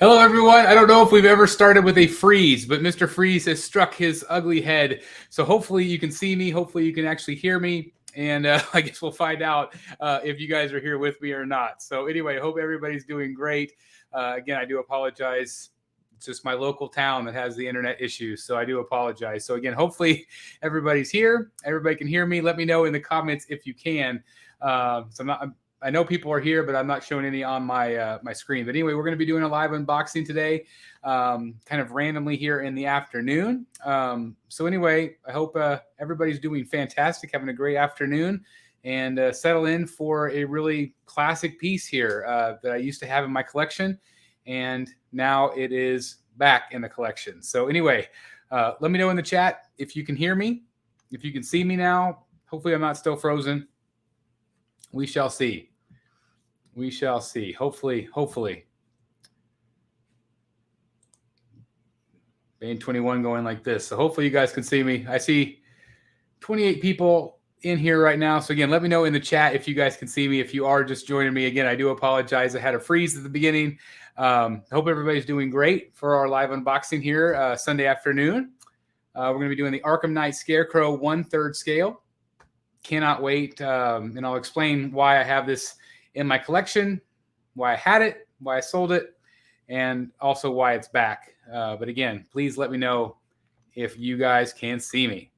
Hello, everyone. I don't know if we've ever started with a freeze, but Mr. Freeze has struck his ugly head. So hopefully you can see me. Hopefully you can actually hear me. And I guess we'll find out if you guys are here with me or not. So anyway, I hope everybody's doing great. Again, I do apologize. It's just my local town that has the internet issues. So I do apologize. So again, hopefully everybody's here. Everybody can hear me. Let me know in the comments if you can. I know people are here, but I'm not showing any on my my screen. But anyway, we're going to be doing a live unboxing today, kind of randomly here in the afternoon. So anyway, I hope everybody's doing fantastic, having a great afternoon, and settle in for a really classic piece here that I used to have in my collection, and now it is back in the collection. So anyway, let me know in the chat if you can hear me, if you can see me now. Hopefully I'm not still frozen. We shall see. We shall see. Hopefully. Bane 21 going like this. So hopefully you guys can see me. I see 28 people in here right now. So again, let me know in the chat if you guys can see me. If you are just joining me, again, I do apologize. I had a freeze at the beginning. Hope everybody's doing great for our live unboxing here Sunday afternoon. We're going to be doing the Arkham Knight Scarecrow 1/3 scale. Cannot wait. And I'll explain why I have this in my collection, why I had it, why I sold it, and also why it's back. But again, please let me know if you guys can see me.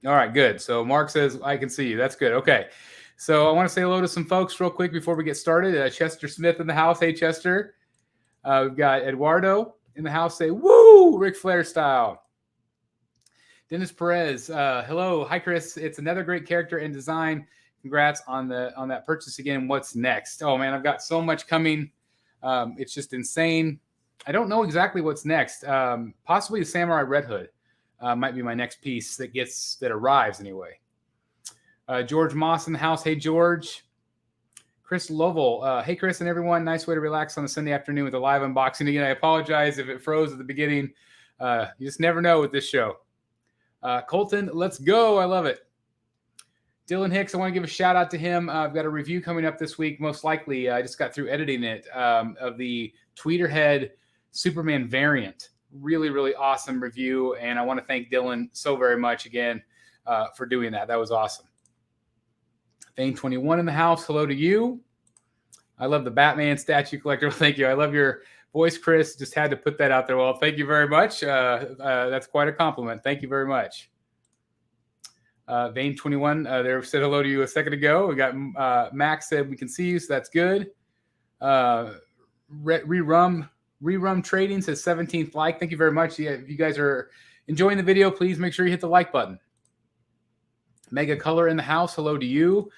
All right, good. So Mark says, I can see you. That's good. Okay. So I want to say hello to some folks real quick before we get started. Chester Smith in the house. Hey, Chester. We've got Eduardo in the house. Say, woo, Ric Flair style. Dennis Perez. Hello. Hi, Chris. It's another great character and design. Congrats on that purchase again. What's next? Oh man, I've got so much coming. It's just insane. I don't know exactly what's next. Possibly the Samurai Red Hood might be my next piece that arrives anyway. George Moss in the house. Hey George. Chris Lovell. Hey Chris and everyone. Nice way to relax on a Sunday afternoon with a live unboxing. Again, I apologize if it froze at the beginning. You just never know with this show. Colton, let's go. I love it. Dylan Hicks, I want to give a shout out to him. I've got a review coming up this week. Most likely, I just got through editing it of the Tweeterhead Superman variant. Really, really awesome review. And I want to thank Dylan so very much again for doing that. That was awesome. Thane 21 in the house. Hello to you. I love the Batman statue collector. Thank you. I love your voice, Chris. Just had to put that out there. Well, thank you very much. That's quite a compliment. Thank you very much. Vane 21 there said hello to you a second ago. We got Max said we can see you, so that's good. Rerum Trading says 17th like. Thank you very much. Yeah, if you guys are enjoying the video, please make sure you hit the like button. Mega Color in the house. Hello to you.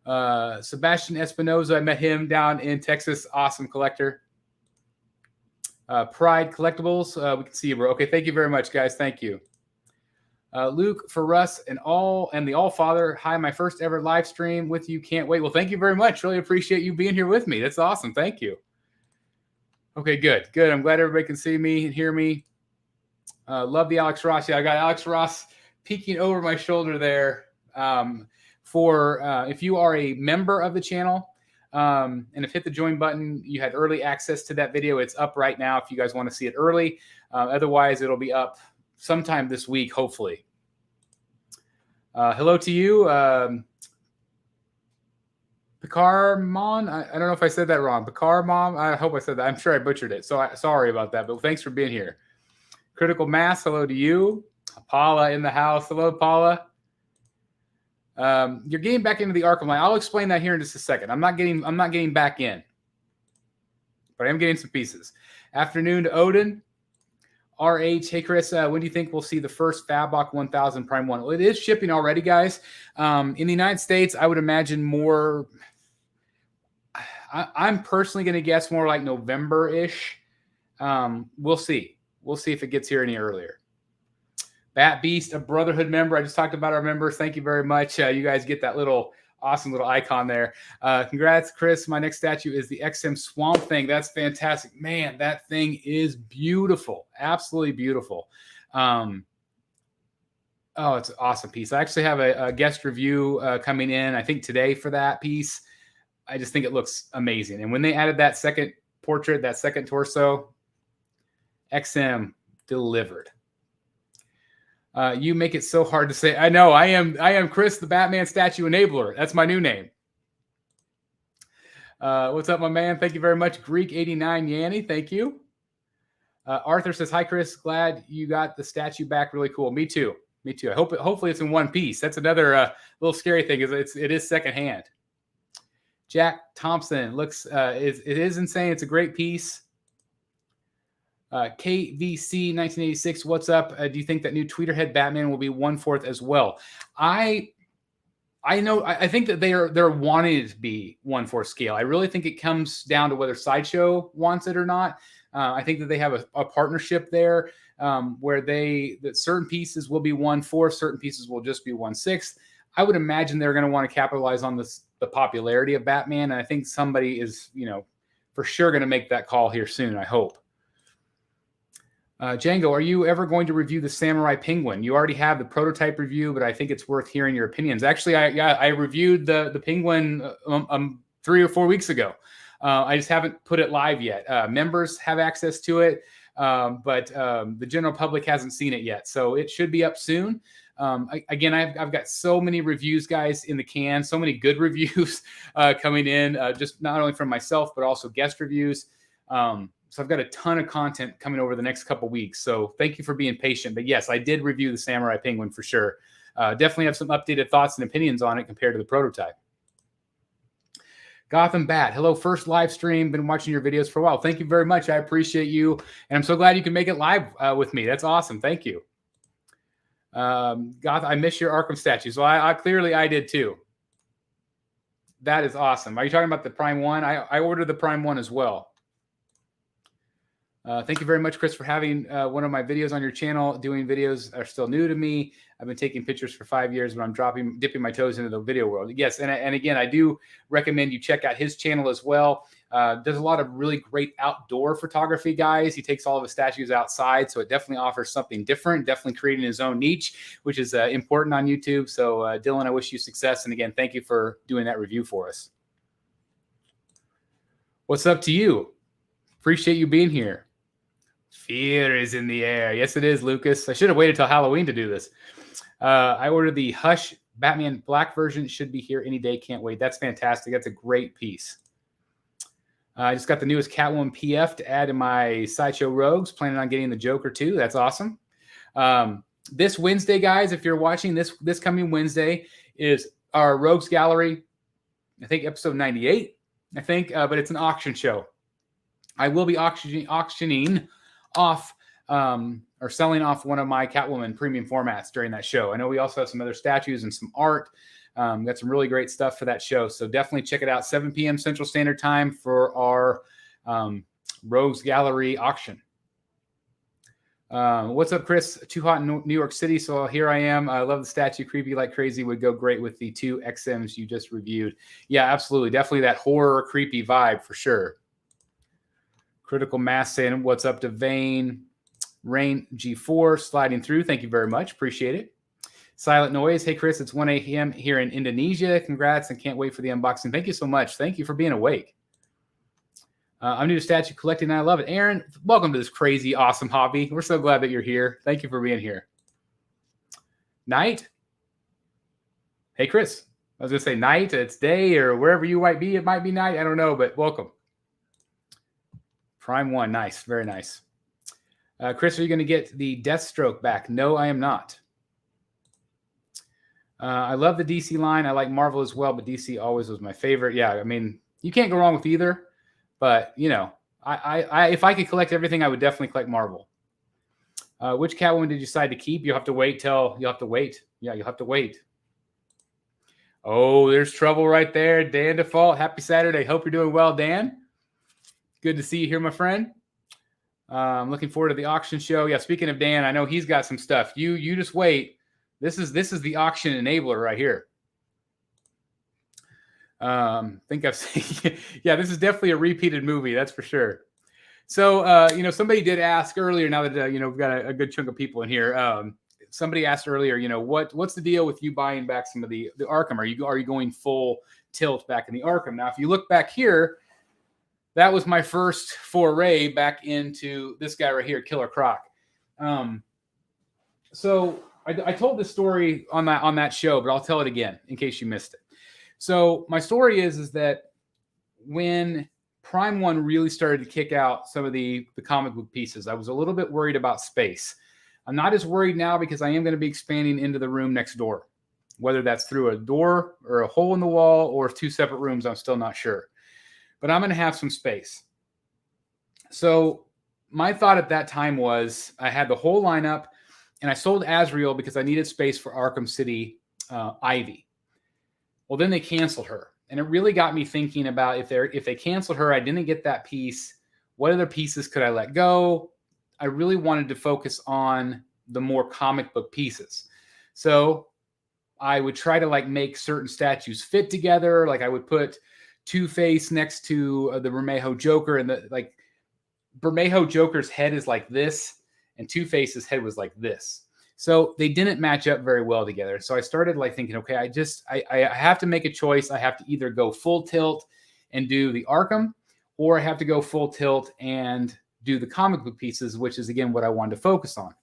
Sebastian Espinoza, I met him down in Texas. Awesome collector. Pride Collectibles. We can see you, bro. Okay, thank you very much, guys. Thank you. Luke, for Russ, and the All Father. Hi, my first ever live stream with you. Can't wait. Well, thank you very much. Really appreciate you being here with me. That's awesome. Thank you. Okay, good. I'm glad everybody can see me and hear me. Love the Alex Ross. Yeah, I got Alex Ross peeking over my shoulder there. If you are a member of the channel and have hit the join button, you had early access to that video. It's up right now if you guys want to see it early. Otherwise, it'll be up sometime this week, hopefully. Hello to you, Picarmon. I don't know if I said that wrong. Picarmon. I hope I said that. I'm sure I butchered it. So sorry about that. But thanks for being here. Critical Mass. Hello to you. Paula in the house. Hello, Paula. You're getting back into the Arkham Knight. I'll explain that here in just a second. I'm not getting back in, but I am getting some pieces. Afternoon to Odin. RH, hey Chris, when do you think we'll see the first Fablock 1000 Prime 1? Well, it is shipping already, guys. In the United States, I would imagine more. I'm personally going to guess more like November-ish. We'll see. We'll see if it gets here any earlier. Bat Beast, a Brotherhood member. I just talked about our members. Thank you very much. You guys get that awesome little icon there. Congrats, Chris. My next statue is the XM Swamp Thing. That's fantastic. Man, that thing is beautiful. Absolutely beautiful. Oh, it's an awesome piece. I actually have a guest review coming in, I think today for that piece. I just think it looks amazing. And when they added that second portrait, that second torso. XM delivered. You make it so hard to say. I know. I am Chris, the Batman statue enabler. That's my new name. What's up, my man? Thank you very much. Greek 89 Yanni. Thank you. Arthur says, hi, Chris. Glad you got the statue back. Really cool. Me too. Me too. Hopefully it's in one piece. That's another little scary thing is it is secondhand. Jack Thompson looks, it is insane. It's a great piece. KVC 1986, what's up? Do you think that new Tweeterhead Batman will be 1/4 as well? I think that they're wanting it to be 1/4 scale. I really think it comes down to whether Sideshow wants it or not. I think that they have a partnership there where that certain pieces will be 1/4, certain pieces will just be 1/6. I would imagine they're going to want to capitalize on the popularity of Batman, and I think somebody is, for sure going to make that call here soon. I hope. Django, are you ever going to review the Samurai Penguin? You already have the prototype review, but I think it's worth hearing your opinions. Actually, I reviewed the Penguin 3 or 4 weeks ago. I just haven't put it live yet. Members have access to it, but the general public hasn't seen it yet. So it should be up soon. Again, I've got so many reviews, guys, in the can, so many good reviews coming in, just not only from myself, but also guest reviews. So I've got a ton of content coming over the next couple weeks. So thank you for being patient. But yes, I did review the Samurai Penguin for sure. Definitely have some updated thoughts and opinions on it compared to the prototype. Gotham Bat, hello, first live stream. Been watching your videos for a while. Thank you very much. I appreciate you. And I'm so glad you can make it live with me. That's awesome. Thank you. Goth, I miss your Arkham statues. Well, I clearly I did too. That is awesome. Are you talking about the Prime 1? I ordered the Prime 1 as well. Thank you very much, Chris, for having one of my videos on your channel. Doing videos are still new to me. I've been taking pictures for 5 years, but I'm dipping my toes into the video world. Yes, and again, I do recommend you check out his channel as well. There's a lot of really great outdoor photography, guys. He takes all of his statues outside, so it definitely offers something different, definitely creating his own niche, which is important on YouTube. So, Dylan, I wish you success. And again, thank you for doing that review for us. What's up to you? Appreciate you being here. Fear is in the air. Yes, it is, Lucas. I should have waited till Halloween to do this. I ordered the Hush Batman Black version. Should be here any day. Can't wait. That's fantastic. That's a great piece. I just got the newest Catwoman PF to add to my Sideshow Rogues. Planning on getting the Joker too. That's awesome. This Wednesday, guys, if you're watching this coming Wednesday is our Rogues Gallery. I think episode 98. I think, but it's an auction show. I will be auctioning off or selling off one of my Catwoman premium formats during that show. I know we also have some other statues and some art. Got some really great stuff for that show. So definitely check it out. 7 p.m. Central Standard Time for our Rogues Gallery auction. What's up, Chris? Too hot in New York City, so here I am. I love the statue. Creepy like crazy would go great with the 2 XMs you just reviewed. Yeah, absolutely. Definitely that horror creepy vibe for sure. Critical Mass saying, what's up to Vane? Rain G4 sliding through. Thank you very much. Appreciate it. Silent Noise. Hey, Chris, it's 1 a.m. here in Indonesia. Congrats and can't wait for the unboxing. Thank you so much. Thank you for being awake. I'm new to statue collecting and I love it. Aaron, welcome to this crazy, awesome hobby. We're so glad that you're here. Thank you for being here. Night. Hey, Chris. I was going to say night. It's day or wherever you might be. It might be night. I don't know, but welcome. Prime 1. Nice. Very nice. Chris, are you going to get the Deathstroke back? No, I am not. I love the DC line. I like Marvel as well, but DC always was my favorite. Yeah, I mean, you can't go wrong with either. But, you know, I if I could collect everything, I would definitely collect Marvel. Which Catwoman did you decide to keep? You'll have to wait till you'll have to wait. Yeah, you'll have to wait. Oh, there's trouble right there. Dan Default. Happy Saturday. Hope you're doing well, Dan. Good to see you here, my friend. I'm looking forward to the auction show. Yeah, speaking of Dan, I know he's got some stuff. You just wait. This is the auction enabler right here. Think I've seen. Yeah, this is definitely a repeated movie. That's for sure. So, you know, somebody did ask earlier. Now that you know we've got a good chunk of people in here. Somebody asked earlier. You know, what's the deal with you buying back some of the Arkham? Are you going full tilt back in the Arkham? Now, if you look back here. that was my first foray back into this guy right here, Killer Croc. So I told this story on that show, but I'll tell it again in case you missed it. So my story is that when Prime 1 really started to kick out some of the comic book pieces, I was a little bit worried about space. I'm not as worried now because I am going to be expanding into the room next door. Whether that's through a door or a hole in the wall or 2 separate rooms, I'm still not sure. But I'm going to have some space. So my thought at that time was I had the whole lineup, and I sold Azrael because I needed space for Arkham City Ivy. Well, then they canceled her. And it really got me thinking about if they canceled her, I didn't get that piece. What other pieces could I let go? I really wanted to focus on the more comic book pieces. So I would try to like make certain statues fit together. Like I would put Two-Face next to the Bermejo Joker, and the like Bermejo Joker's head is like this, and Two-Face's head was like this. So they didn't match up very well together. So I started like thinking, okay, I have to make a choice. I have to either go full tilt and do the Arkham, or I have to go full tilt and do the comic book pieces, which is again what I wanted to focus on.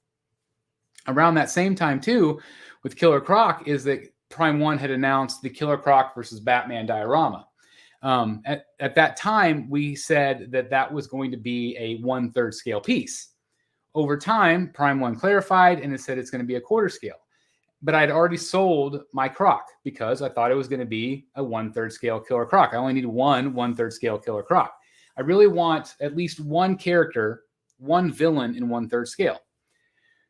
Around that same time too, with Killer Croc, is that Prime 1 had announced the Killer Croc versus Batman diorama. At that time, we said that was going to be a 1/3 scale piece. Over time, Prime 1 clarified and it said it's going to be a 1/4 scale. But I'd already sold my Croc because I thought it was going to be a 1/3 scale Killer Croc. I only need one 1/3 scale Killer Croc. I really want at least one character, one villain in 1/3 scale.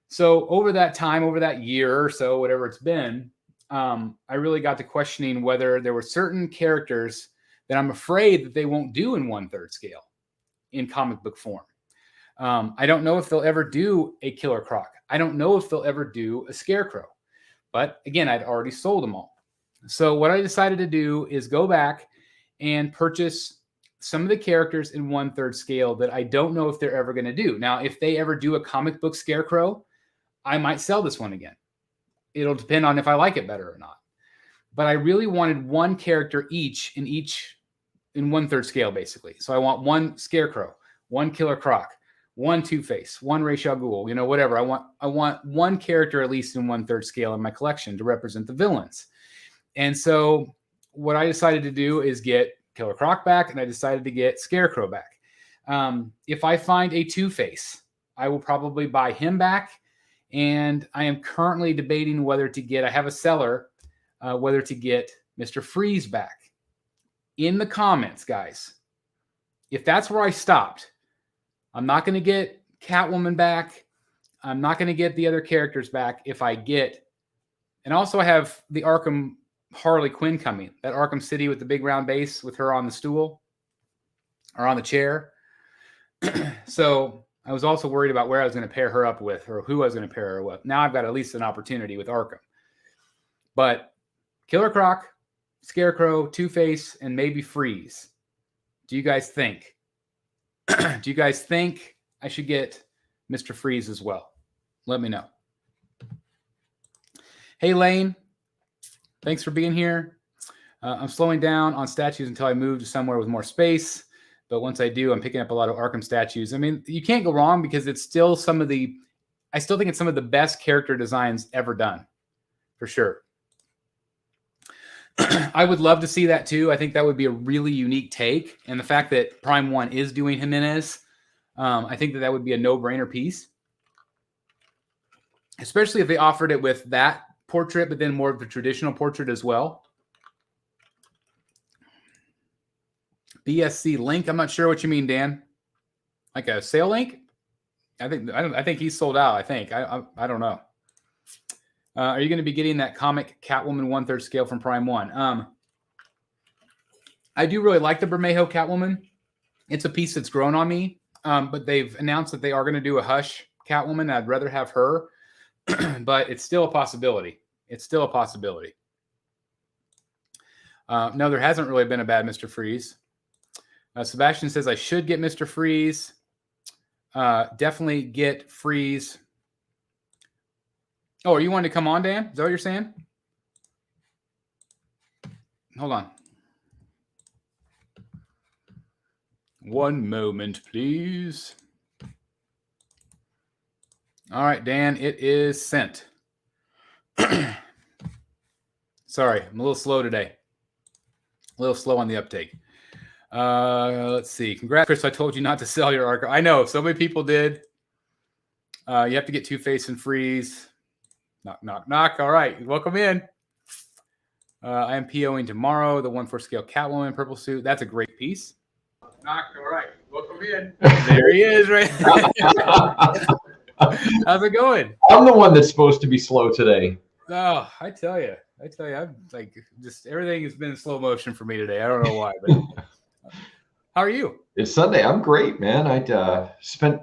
So over that time, over that year or so, whatever it's been, I really got to questioning whether there were certain characters that I'm afraid that they won't do in 1/3 scale in comic book form. I don't know if they'll ever do a Killer Croc. I don't know if they'll ever do a Scarecrow. But again, I'd already sold them all. So what I decided to do is go back and purchase some of the characters in 1/3 scale that I don't know if they're ever going to do. Now, if they ever do a comic book Scarecrow, I might sell this one again. It'll depend on if I like it better or not. But I really wanted one character each in 1/3 scale, basically. So I want one Scarecrow, one Killer Croc, one Two-Face, one Ra's al Ghul, whatever. I want one character at least in 1/3 scale in my collection to represent the villains. And so what I decided to do is get Killer Croc back, and I decided to get Scarecrow back. If I find a Two-Face, I will probably buy him back. And I am currently debating whether to get, I have a seller, whether to get Mr. Freeze back. In the comments, guys, if that's where I stopped, I'm not going to get Catwoman back. I'm not going to get the other characters back if I get, and also I have the Arkham Harley Quinn coming, that Arkham City with the big round base with her on the stool or on the chair. So I was also worried about where I was going to pair her up with or who I was going to pair her with. Now I've got at least an opportunity with Arkham. But Killer Croc, Scarecrow, Two-Face, and maybe Freeze. Do you guys think? Do you guys think I should get Mr. Freeze as well? Let me know. Hey, Lane. Thanks for being here. I'm slowing down on statues until I move to somewhere with more space. But once I do, I'm picking up a lot of Arkham statues. I mean, you can't go wrong because it's still I still think it's some of the best character designs ever done, for sure. I would love to see that too. I think that would be a really unique take. And the fact that Prime 1 is doing Jimenez, I think that would be a no-brainer piece. Especially if they offered it with that portrait, but then more of the traditional portrait as well. BSC link. I'm not sure what you mean, Dan. Like a sale link? I think he's sold out. I think. I don't know. Are you going to be getting that comic Catwoman 1/3 scale from Prime 1? I do really like the Bermejo Catwoman. It's a piece that's grown on me. But they've announced that they are going to do a Hush Catwoman. I'd rather have her, but it's still a possibility. It's still a possibility. No, there hasn't really been a bad Mr. Freeze. Sebastian says I should get Mr. Freeze. Definitely get Freeze. Oh, are you wanting to come on, Dan? Is that what you're saying? Hold on. One moment, please. All right, Dan, it is sent. Sorry, I'm a little slow today. A little slow on the uptake. Let's see. Congrats, Chris. I told you not to sell your Arkham. I know. So many people did. You have to get Two-Face and Freeze. Knock, knock, knock. All right. Welcome in. I am POing tomorrow. The 1/4 scale Catwoman purple suit. That's a great piece. Knock. All right. Welcome in. There he is, right? How's it going? I'm the one that's supposed to be slow today. Oh, I tell you, I'm like just everything has been in slow motion for me today. I don't know why, but how are you? It's Sunday. I'm great, man. I spent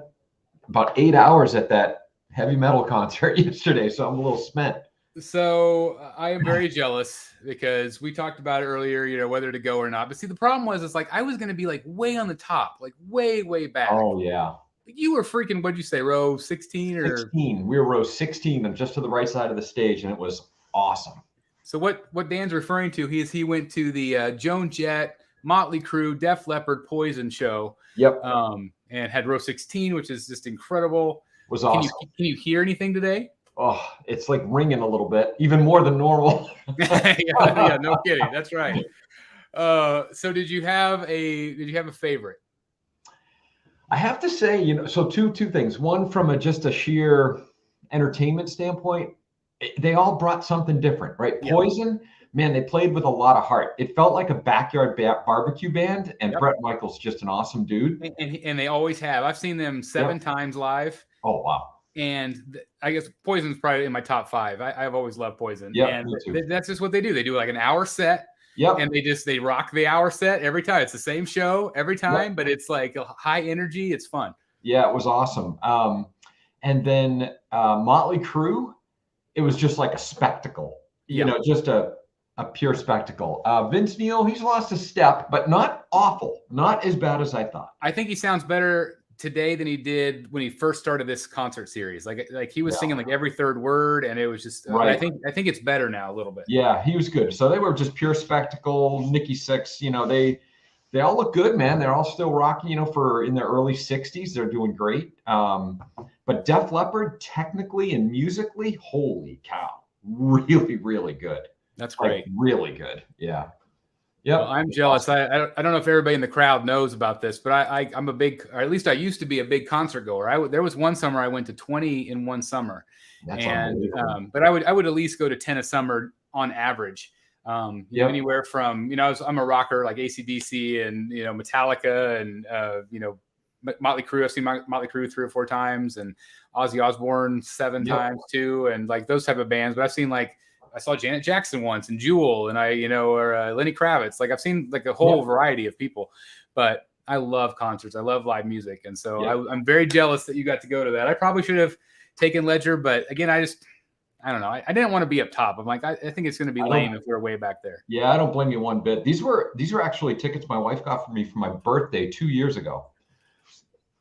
about 8 hours at that heavy metal concert yesterday, so I'm a little spent. So I am very jealous because we talked about it earlier, you know, whether to go or not. But see, the problem was, it's like I was going to be like way on the top, like way, way back. Oh yeah. You were freaking, what'd you say, row 16 or 16? We were row 16 and just to the right side of the stage, and it was awesome. So what Dan's referring to, he went to the Joan Jett, Motley Crue, Def Leppard, Poison show. Yep. And had row 16, which is just incredible. It was awesome. Can you hear anything today? Oh, it's like ringing a little bit, even more than normal. yeah, no kidding. That's right. So did you have a favorite? I have to say, you know, so two things. One, from just a sheer entertainment standpoint, they all brought something different, right? Yep. Poison, man, they played with a lot of heart. It felt like a backyard barbecue band, and Yep. Bret Michaels just an awesome dude. And they always have. I've seen them 7 times live. Oh wow! And I guess Poison's probably in my top 5. I've always loved Poison. Yeah, and that's just what they do. They do like an hour set. Yep. And they rock the hour set every time. It's the same show every time, but it's like a high energy. It's fun. Yeah, it was awesome. And then Motley Crue, it was just like a spectacle. You know, just a pure spectacle. Vince Neil, he's lost a step, but not awful. Not as bad as I thought. I think he sounds better today than he did when he first started this concert series. Like he was singing like every third word, and it was just right. I think it's better now a little bit. Yeah, he was good. So they were just pure spectacle. Nikki Sixx, you know, they all look good, man. They're all still rocking, you know, for in their early 60s. They're doing great. But Def Leppard, technically and musically, holy cow, really, really good. That's great. Like, really good. Yeah. Yeah, well, I'm jealous. I don't know if everybody in the crowd knows about this, but I'm a big, or at least I used to be a big concert goer. There was one summer I went to 20 in one summer. That's unbelievable. But I would at least go to 10 a summer on average. You know, anywhere from, you know, I'm a rocker like AC/DC and, you know, Metallica and, you know, Motley Crue. I've seen Motley Crue 3 or 4 times, and Ozzy Osbourne 7 times too. And like those type of bands, but I've seen like, I saw Janet Jackson once and Jewel, and or Lenny Kravitz. Like I've seen like a whole variety of people, but I love concerts. I love live music. And so I'm very jealous that you got to go to that. I probably should have taken Ledger, but again, I don't know. I didn't want to be up top. I'm like, I think it's going to be lame if we're way back there. Yeah. I don't blame you one bit. These were actually tickets my wife got for me for my birthday 2 years ago.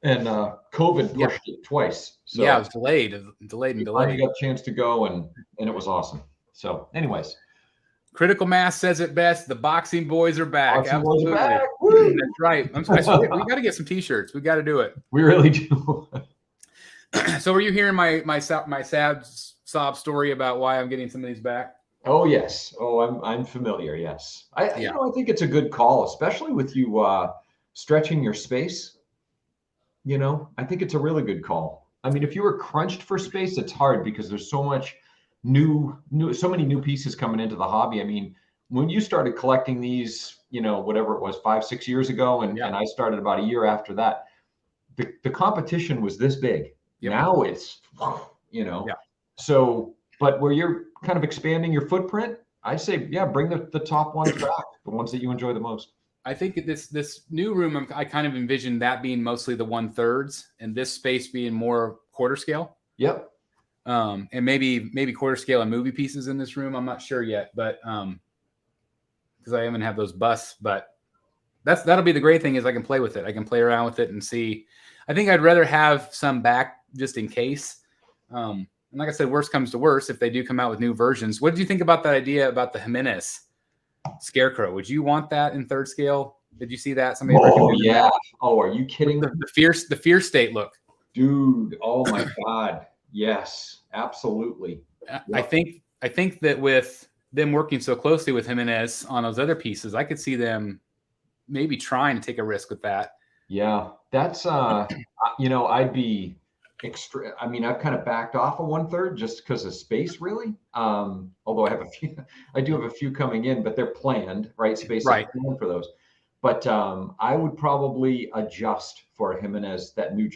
And COVID pushed it twice. So yeah, it was delayed. I got a chance to go, and it was awesome. So, anyways, Critical Mass says it best. The boxing boys are back. Absolutely, back. That's right. We got to get some T-shirts. We got to do it. We really do. So, were you hearing my sad sob story about why I'm getting some of these back? Oh yes. Oh, I'm familiar. Yes. You know, I think it's a good call, especially with you stretching your space. You know, I think it's a really good call. I mean, if you were crunched for space, it's hard because there's so much. So many new pieces coming into the hobby. I mean, when you started collecting these, you know, whatever it was, 5-6 years ago, and I started about a year after that, the competition was this big. Yep. Now it's, you know, so, but where you're kind of expanding your footprint, I say, bring the top ones back, the ones that you enjoy the most. I think this new room, I kind of envisioned that being mostly the 1/3 and this space being more quarter scale. Yep. And maybe quarter scale and movie pieces in this room. I'm not sure yet, but because I haven't had those busts, but that'll be the great thing is I can play with it. I can play around with it and see. I think I'd rather have some back just in case. And like I said, worst comes to worst, if they do come out with new versions. What did you think about that idea about the Jimenez Scarecrow? Would you want that in 3rd scale? Did you see that? Somebody Oh recommended yeah. that. Oh, are you kidding? The fear state look. Dude, oh my God. Yes, absolutely. Yep. I think that with them working so closely with Jimenez on those other pieces, I could see them maybe trying to take a risk with that. Yeah, that's I'd be extra. I mean, I've kind of backed off of 1/3 just because of space, really. Although I do have a few coming in, but they're planned, right? Space is planned for those. But I would probably adjust for Jimenez.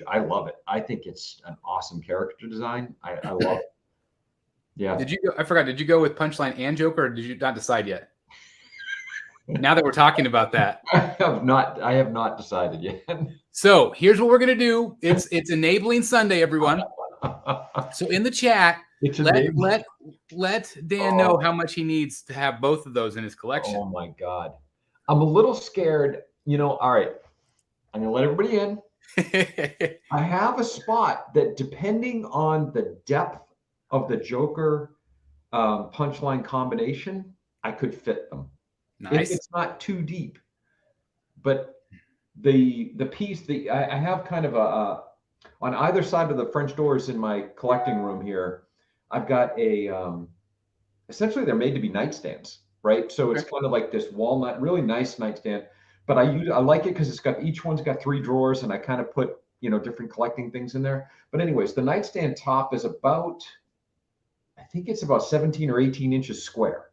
I love it. I think it's an awesome character design. I love it. Yeah. I forgot. Did you go with Punchline and Joker, or did you not decide yet? Now that we're talking about that, I have not decided yet. So here's what we're gonna do. It's Enabling Sunday, everyone. So in the chat, let Dan know how much he needs to have both of those in his collection. Oh my God, I'm a little scared. All right, I'm gonna let everybody in. I have a spot that, depending on the depth of the Joker Punchline combination, I could fit them. Nice. It's not too deep, but the piece I have kind of on either side of the French doors in my collecting room here, I've got essentially they're made to be nightstands, right? So it's kind of like this walnut, really nice nightstand. But I like it because each one's got 3 drawers, and I kind of put different collecting things in there. But anyways, the nightstand top is I think it's about 17 or 18 inches square.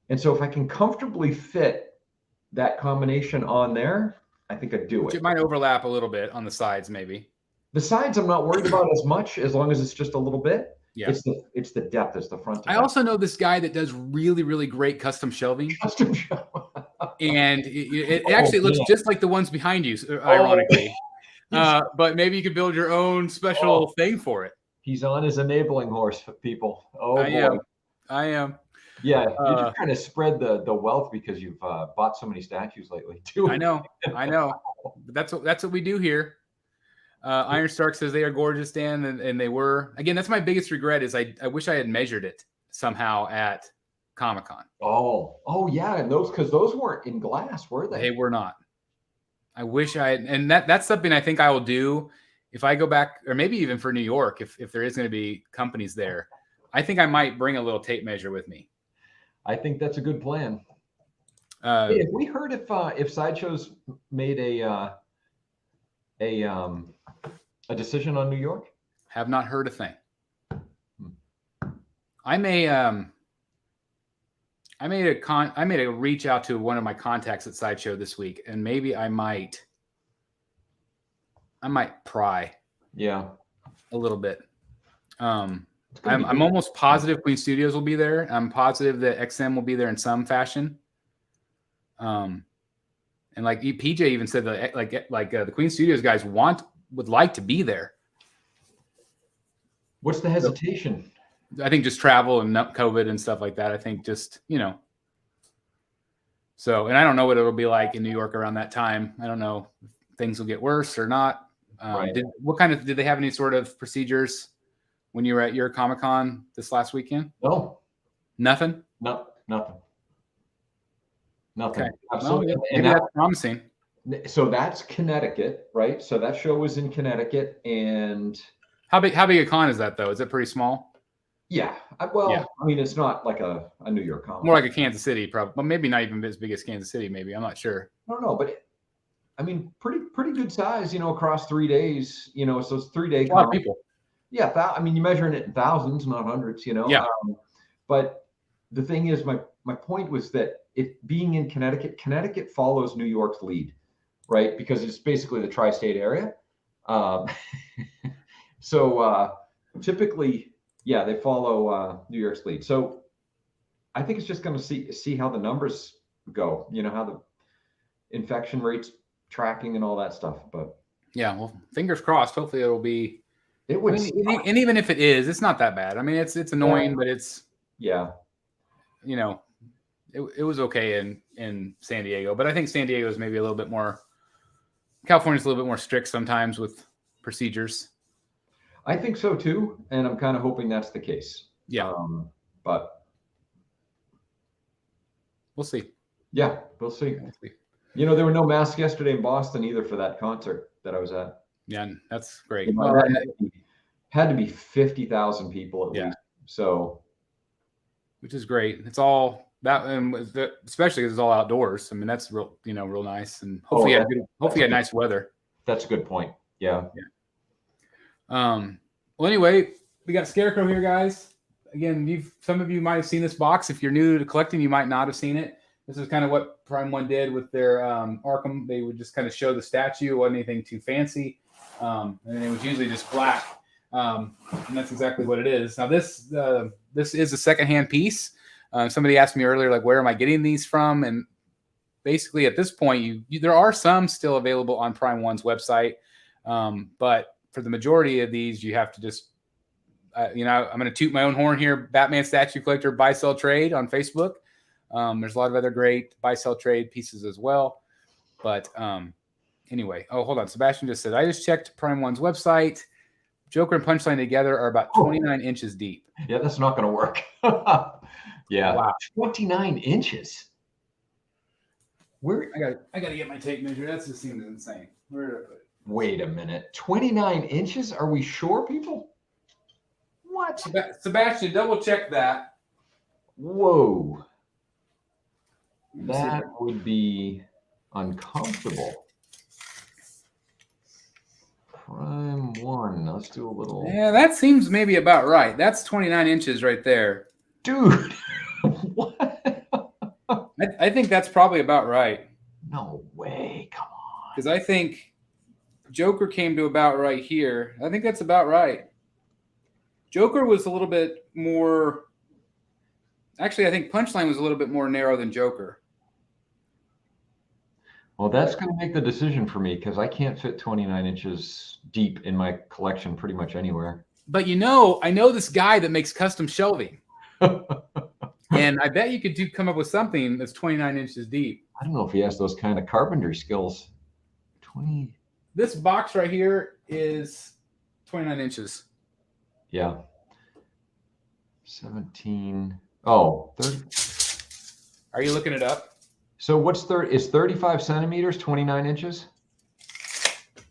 And so if I can comfortably fit that combination on there, I think I'd do it. It might overlap a little bit on the sides, maybe. The sides I'm not worried about as much, as long as it's just a little bit. Yeah. It's the depth, it's the front. I also know this guy that does really, really great custom shelving. And it actually looks just like the ones behind you, ironically. But maybe you could build your own special thing for it. He's on his enabling horse, people. I am. Yeah, you just kind of spread the wealth because you've bought so many statues lately too. I know. But that's what we do here. Iron Stark says they are gorgeous, Dan, and they were. Again, that's my biggest regret is I wish I had measured it somehow at Comic-Con. Oh yeah, and because those weren't in glass, were they? They were not. I wish I had, and that's something I think I will do if I go back, or maybe even for New York, if there is going to be companies there. I think I might bring a little tape measure with me. I think that's a good plan. Hey, have we heard if Sideshow's made a decision on New York? Have not heard a thing. I made a reach out to one of my contacts at Sideshow this week, and maybe I might pry. Yeah, a little bit. I'm almost positive Queen Studios will be there. I'm positive that XM will be there in some fashion. And like PJ even said that the Queen Studios guys would like to be there. What's the hesitation? I think just travel and COVID and stuff like that. I think just, so, and I don't know what it'll be like in New York around that time. I don't know if things will get worse or not. Right. Did they have any sort of procedures when you were at your Comic-Con this last weekend? No. Nothing? No, nothing. Okay. Absolutely. Well, maybe that's promising. So that's Connecticut, right? So that show was in Connecticut. And how big a con is that, though? Is it pretty small? Yeah. I mean, it's not like a New York Comic. More like a Kansas City, probably. Well, maybe not even as big as Kansas City, maybe. I'm not sure. I don't know, but I mean, pretty good size, across 3 days, so it's 3-day. A lot of people. Yeah. I mean, you're measuring it in thousands, not hundreds, Yeah. But the thing is, my point was that it being in Connecticut follows New York's lead, right? Because it's basically the tri-state area. So typically, yeah, they follow New York's lead. So I think it's just going to see how the numbers go, how the infection rates tracking and all that stuff. But yeah, well, fingers crossed. Hopefully it'll be. It would. And even if it is, it's not that bad. I mean, it's annoying, but it's. Yeah. It was okay in San Diego, but I think San Diego is maybe a little bit more. California's a little bit more strict sometimes with procedures. I think so too, and I'm kind of hoping that's the case. Yeah. But we'll see. Yeah, we'll see. You know, there were no masks yesterday in Boston either for that concert that I was at. Yeah, that's great. You know, Well, had to be 50,000 people at least. So, which is great. It's all that, and especially because it's all outdoors. I mean, that's real, real nice, and hopefully, hopefully, had nice weather. That's a good point. Yeah. Well, anyway, we got Scarecrow here, guys. Again, some of you might have seen this box. If you're new to collecting, you might not have seen it. This is kind of what Prime 1 did with their Arkham. They would just kind of show the statue. It wasn't anything too fancy. And it was usually just black. And that's exactly what it is. Now, this is a secondhand piece. Somebody asked me earlier, like, where am I getting these from? And basically, at this point, there are some still available on Prime 1's website. But for the majority of these, you have to just, I'm going to toot my own horn here. Batman Statue Collector Buy, Sell, Trade on Facebook. There's a lot of other great buy, sell, trade pieces as well. But anyway, hold on. Sebastian just said, I just checked Prime 1's website. Joker and Punchline together are about 29 inches deep. Yeah, that's not going to work. Yeah. Wow. 29 inches. Where? I got to get my tape measure. That just seems insane. Where did I put it? Wait a minute. 29 inches? Are we sure, people? What? Sebastian, double check that. Whoa. That would be uncomfortable. Prime 1. Let's do a little. Yeah, that seems maybe about right. That's 29 inches right there. Dude. What? I think that's probably about right. No way. Come on. Because I think Joker came to about right here. I think that's about right. Joker was a little bit more. Actually, I think Punchline was a little bit more narrow than Joker. Well, that's going to make the decision for me because I can't fit 29 inches deep in my collection pretty much anywhere. But I know this guy that makes custom shelving. And I bet you could come up with something that's 29 inches deep. I don't know if he has those kind of carpentry skills. 20. This box right here is 29 inches. Yeah. 17. Oh, 30. Are you looking it up? So what's is 35 centimeters, 29 inches?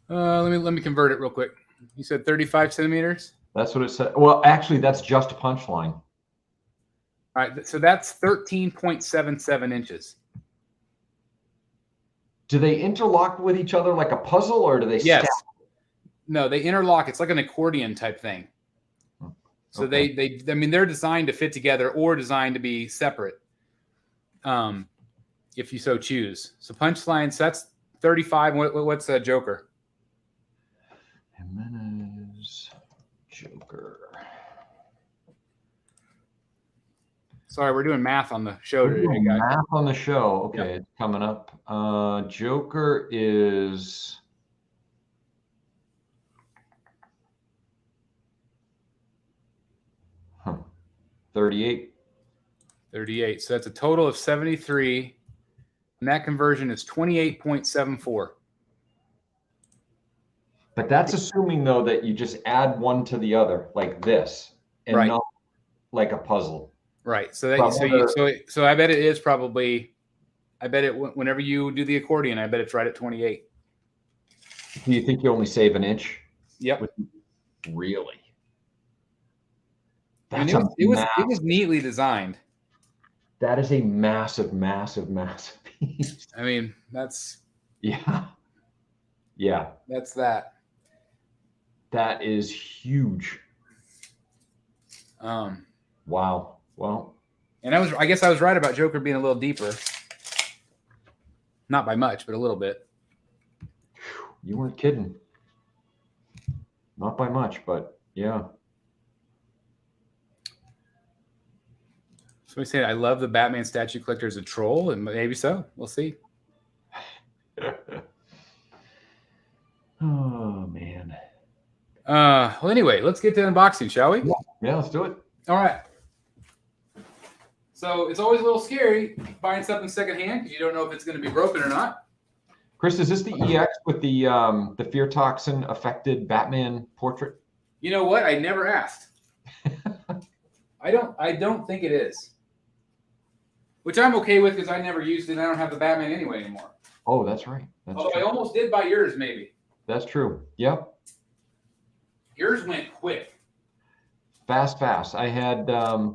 Let me convert it real quick. You said 35 centimeters? That's what it said. Well, actually, that's just Punchline. All right, so that's 13.77 inches. Do they interlock with each other like a puzzle, or do they stack? No, they interlock. It's like an accordion type thing. So okay. They're designed to fit together or designed to be separate. If you so choose. So Punchline, so that's 35. What's Joker? Jimenez Joker. Sorry, we're doing math on the show today, guys. Math on the show. Okay, It's coming up. Joker is 38. 38. So that's a total of 73. And that conversion is 28.74. But that's assuming, though, that you just add one to the other like this and not like a puzzle. Right. So I bet it is probably, whenever you do the accordion, I bet it's right at 28. Do you think you only save an inch? Yep. Really? It was neatly designed. That is a massive, massive, massive piece. I mean, that's. Yeah. That's that. That is huge. Wow. Well. And I guess I was right about Joker being a little deeper. Not by much, but a little bit. You weren't kidding. Not by much, but yeah. Somebody said, I love the Batman statue collector as a troll, and maybe so. We'll see. Oh, man. Well, anyway, let's get to unboxing, shall we? Yeah, let's do it. All right. So it's always a little scary buying something secondhand because you don't know if it's going to be broken or not. Chris, is this the EX with the fear toxin affected Batman portrait? You know what? I never asked. I don't think it is. Which I'm okay with because I never used it and I don't have the Batman anyway anymore. Oh, that's right. That's Although true. I almost did buy yours, maybe. That's true. Yep. Yours went quick. Fast. I had, I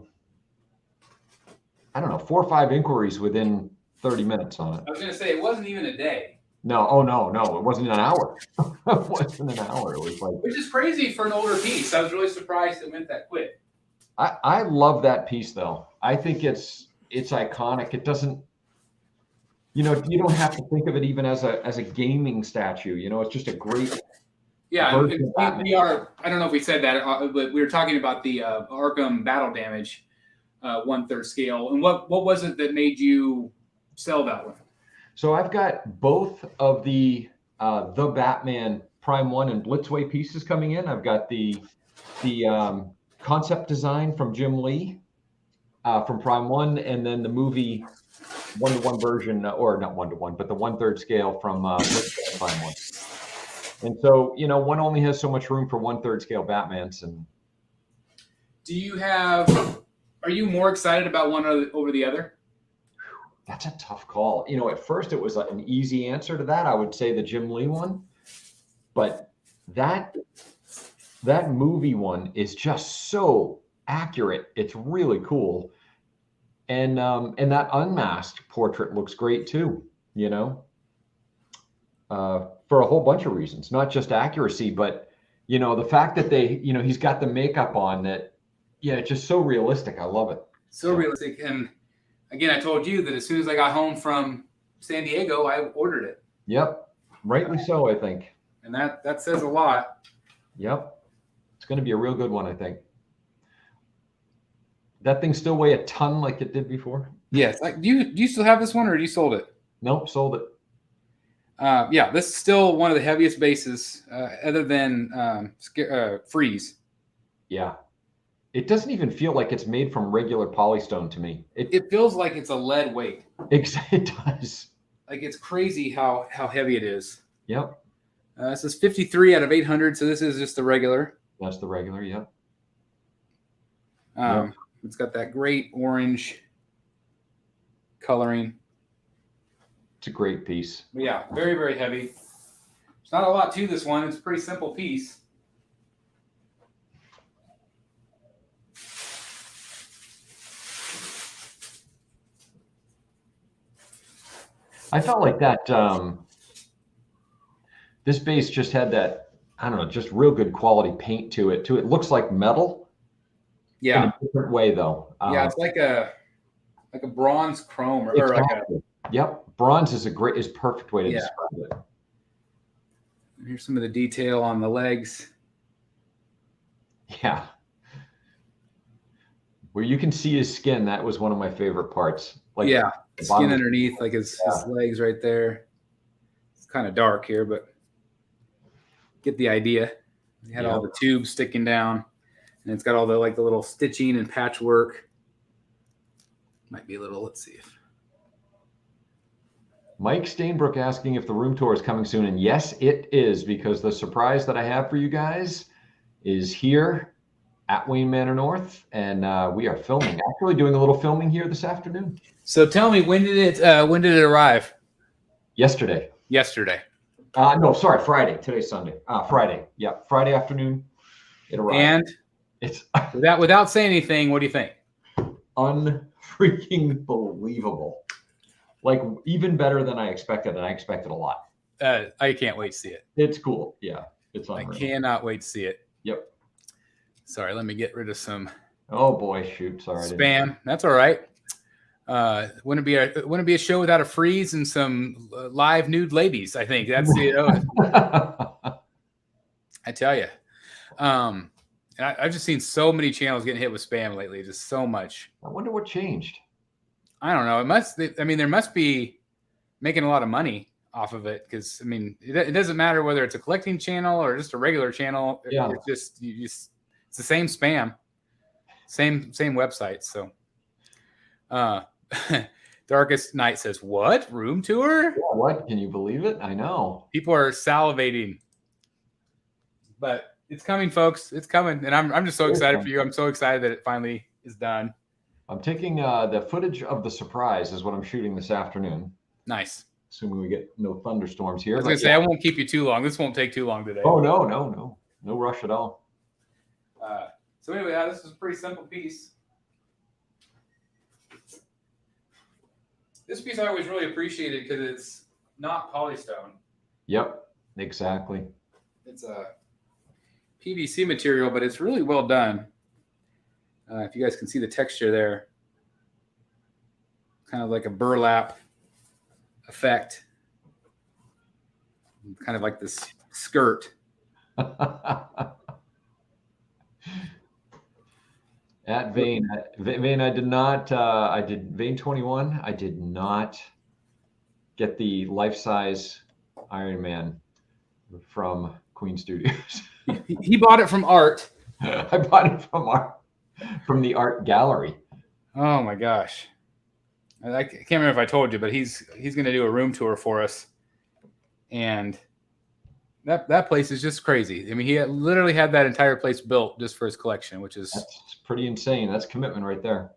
don't know, 4 or 5 inquiries within 30 minutes on it. I was going to say, it wasn't even a day. No. Oh, no. It wasn't an hour. It wasn't an hour. It was like. Which is crazy for an older piece. I was really surprised it went that quick. I love that piece, though. I think it's iconic. It doesn't, you don't have to think of it even as a gaming statue. It's just a great. Yeah, we are. I don't know if we said that, but we were talking about the Arkham battle damage 1/3 scale. And what was it that made you sell that one? So I've got both of the Batman Prime 1 and Blitzway pieces coming in. I've got the concept design from Jim Lee from Prime 1, and then the movie 1-to-1 version, or not 1-to-1, but the 1/3 scale from Blitzway Prime 1. And so, one only has so much room for 1/3 scale Batmans. And are you more excited about one over the other? That's a tough call. At first it was an easy answer to that. I would say the Jim Lee one, but that movie one is just so accurate. It's really cool. And that unmasked portrait looks great too, for a whole bunch of reasons, not just accuracy, but, the fact that he's got the makeup on that. Yeah, it's just so realistic. I love it. So realistic. And again, I told you that as soon as I got home from San Diego, I ordered it. Yep. Rightly so, I think. And that says a lot. Yep. It's going to be a real good one, I think. That thing still weigh a ton like it did before? Yes. Do you still have this one, or you sold it? Nope, sold it. Yeah, this is still one of the heaviest bases, other than Freeze. Yeah. It doesn't even feel like it's made from regular polystone to me. It feels like it's a lead weight. It does. Like, it's crazy how heavy it is. Yep. This is 53 out of 800, so this is just the regular. That's the regular, yep. It's got that great orange coloring. It's a great piece. But yeah, very, very heavy. There's not a lot to this one. It's a pretty simple piece. I felt like that this base just had that, I don't know, just real good quality paint to it. It looks like metal. Yeah. In a different way, though. Yeah, it's like a bronze chrome or exactly. Yep. Bronze is perfect way to describe it. Here's some of the detail on the legs. Yeah. Where you can see his skin, that was one of my favorite parts. Like, yeah, skin underneath, like his legs right there. It's kind of dark here, but get the idea. He had all the tubes sticking down, and it's got all the little stitching and patchwork. Might be a little, let's see. Mike Stainbrook asking if the room tour is coming soon, and yes, it is, because the surprise that I have for you guys is here at Wayne Manor North, and we are filming. Actually, doing a little filming here this afternoon. So tell me, when did it arrive? Yesterday. No, sorry, Friday. Today's Sunday. Friday. Yeah, Friday afternoon. It arrived. And it's without saying anything, what do you think? Unfreaking believable. Like, even better than I expected, and I expected a lot. I can't wait to see it. It's cool. Yeah, it's unreal. I cannot wait to see it. Yep. Sorry, let me get rid of some. Oh boy, shoot! Sorry. Spam. That's all right. Wouldn't it be a show without a freeze and some live nude ladies? I think that's I tell you. And I've just seen so many channels getting hit with spam lately. Just so much. I wonder what changed. I don't know. There must be making a lot of money off of it, because it doesn't matter whether it's a collecting channel or just a regular channel. Yeah. It's just it's the same spam, same website. So, Darkest Night says, "What room tour? Yeah, what? Can you believe it? I know. People are salivating, but it's coming, folks. It's coming, and I'm just so excited for you. I'm so excited that it finally is done. I'm taking the footage of the surprise is what I'm shooting this afternoon. Nice. assuming we get no thunderstorms here. I was going to say, I won't keep you too long. This won't take too long today. Oh, no rush at all. So anyway, this is a pretty simple piece. This piece I always really appreciated because it's not polystone. Yep, exactly. It's a PVC material, but it's really well done. If you guys can see the texture there, kind of like a burlap effect, kind of like this skirt. At Vane, I did not. I did Vane 21. I did not get the life-size Iron Man from Queen Studios. He bought it from Art. I bought it from the art gallery. Oh my gosh. I can't remember if I told you, but he's going to do a room tour for us. And that place is just crazy. I mean, he literally had that entire place built just for his collection, which is... That's pretty insane. That's commitment right there.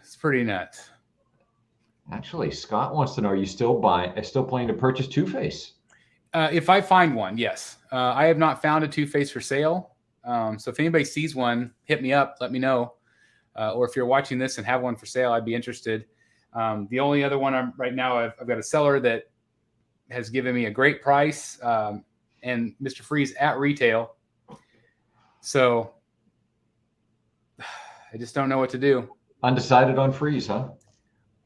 It's pretty nuts. Actually, Scott wants to know, are you still planning to purchase Two-Face? If I find one, yes. I have not found a Two-Face for sale. So if anybody sees one, hit me up, let me know. Or if you're watching this and have one for sale, I'd be interested. The only other one right now, I've got a seller that has given me a great price, and Mr. Freeze at retail. So I just don't know what to do. Undecided on Freeze, huh?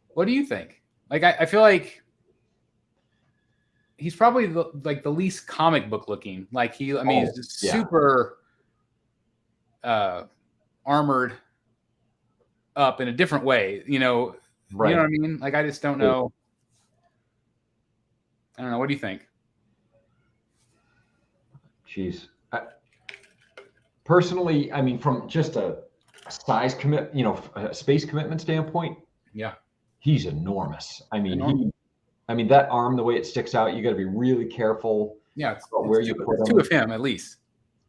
What do you think? Like, I feel like he's probably the least comic book looking. Like he's just super armored up in a different way, you know. Right. You know what I mean? Like, I just don't know. I don't know. What do you think? Jeez. Personally, I mean, from just a size a space commitment standpoint, yeah, he's enormous. I mean, that arm, the way it sticks out, you got to be really careful. Yeah, you put him. Two of him at least.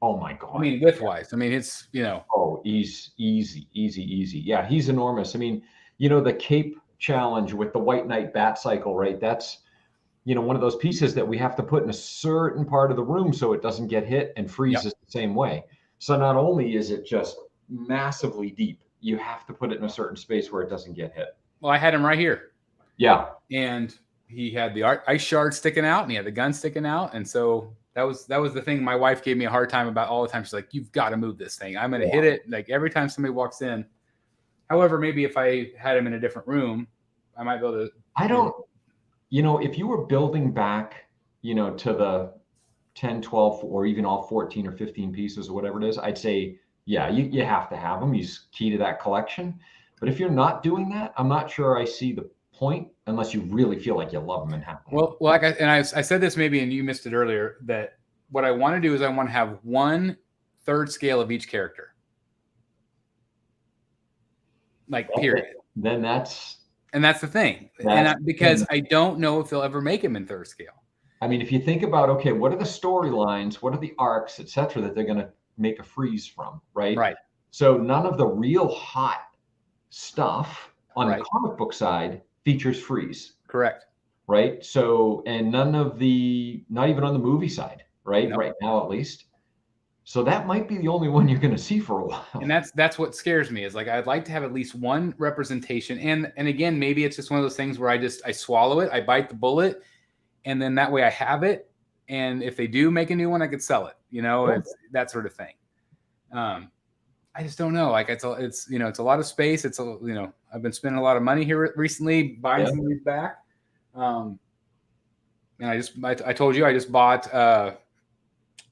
Oh my God. I mean, width-wise. I mean, it's, you know. Oh, he's easy. Yeah, he's enormous. I mean, you know, the Cape challenge with the White Knight bat cycle, right? That's, you know, one of those pieces that we have to put in a certain part of the room so it doesn't get hit, and Freeze is the same way. So not only is it just massively deep, you have to put it in a certain space where it doesn't get hit. Well, I had him right here. Yeah. And he had the ice shard sticking out, and he had the gun sticking out. And so that was the thing my wife gave me a hard time about all the time. She's like, you've got to move this thing. I'm going to hit it like every time somebody walks in. However, maybe if I had him in a different room, I might be able to. You know, if you were building back, you know, to the 10, 12, or even all 14 or 15 pieces or whatever it is, I'd say, yeah, you have to have them. He's key to that collection. But if you're not doing that, I'm not sure I see the point unless you really feel like you love them and have them. Well, like I said this maybe, and you missed it earlier, that what I want to do is I want to have 1/3 scale of each character. Like, period. Then that's the thing. Because I don't know if they'll ever make him in 3rd scale. I mean, if you think about, okay, what are the storylines, what are the arcs, et cetera, that they're going to make a Freeze from, right? Right. So none of the real hot stuff on the comic book side features Freeze. Correct. Right. So, and not even on the movie side, right? Nope. Right now, at least. So that might be the only one you're going to see for a while. And that's what scares me, is like, I'd like to have at least one representation. And again, maybe it's just one of those things where I swallow it, I bite the bullet, and then that way I have it. And if they do make a new one, I could sell it, you know, it's that sort of thing. I just don't know. Like, it's you know, it's a lot of space. It's you know, I've been spending a lot of money here recently buying some of these back. And I told you I just bought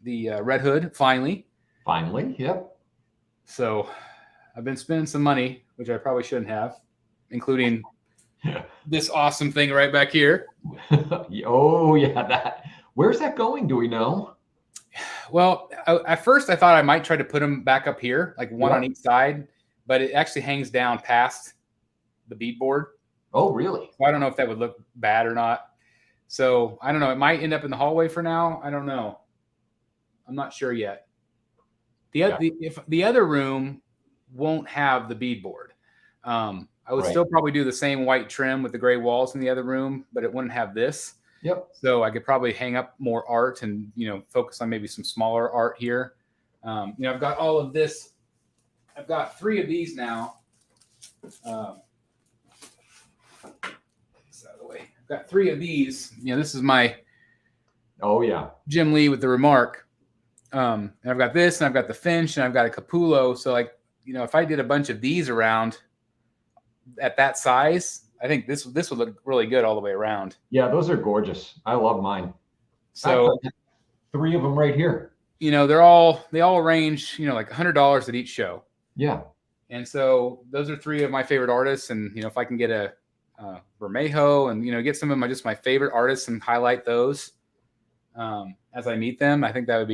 the Red Hood finally. Yep. So I've been spending some money, which I probably shouldn't have, including this awesome thing right back here. Oh yeah, where's that going? Do we know? Well, at first I thought I might try to put them back up here, like one on each side, but it actually hangs down past the beadboard. Oh, really? So I don't know if that would look bad or not. So I don't know. It might end up in the hallway for now. I don't know. I'm not sure yet. If the other room won't have the beadboard. I would still probably do the same white trim with the gray walls in the other room, but it wouldn't have this. Yep. So I could probably hang up more art and, focus on maybe some smaller art here. I've got all of this. I've got 3 of these now. This out of the way. I've got 3 of these. This is my Jim Lee with the Remark. And I've got this, and I've got the Finch, and I've got a Capullo. So, if I did a bunch of these around at that size, I think this would look really good all the way around. Yeah, those are gorgeous. I love mine. So 3 of them right here. They all range, like $100 at each show. Yeah. And so those are 3 of my favorite artists. And, if I can get a Bermejo and, get some of my favorite artists and highlight those as I meet them, I think that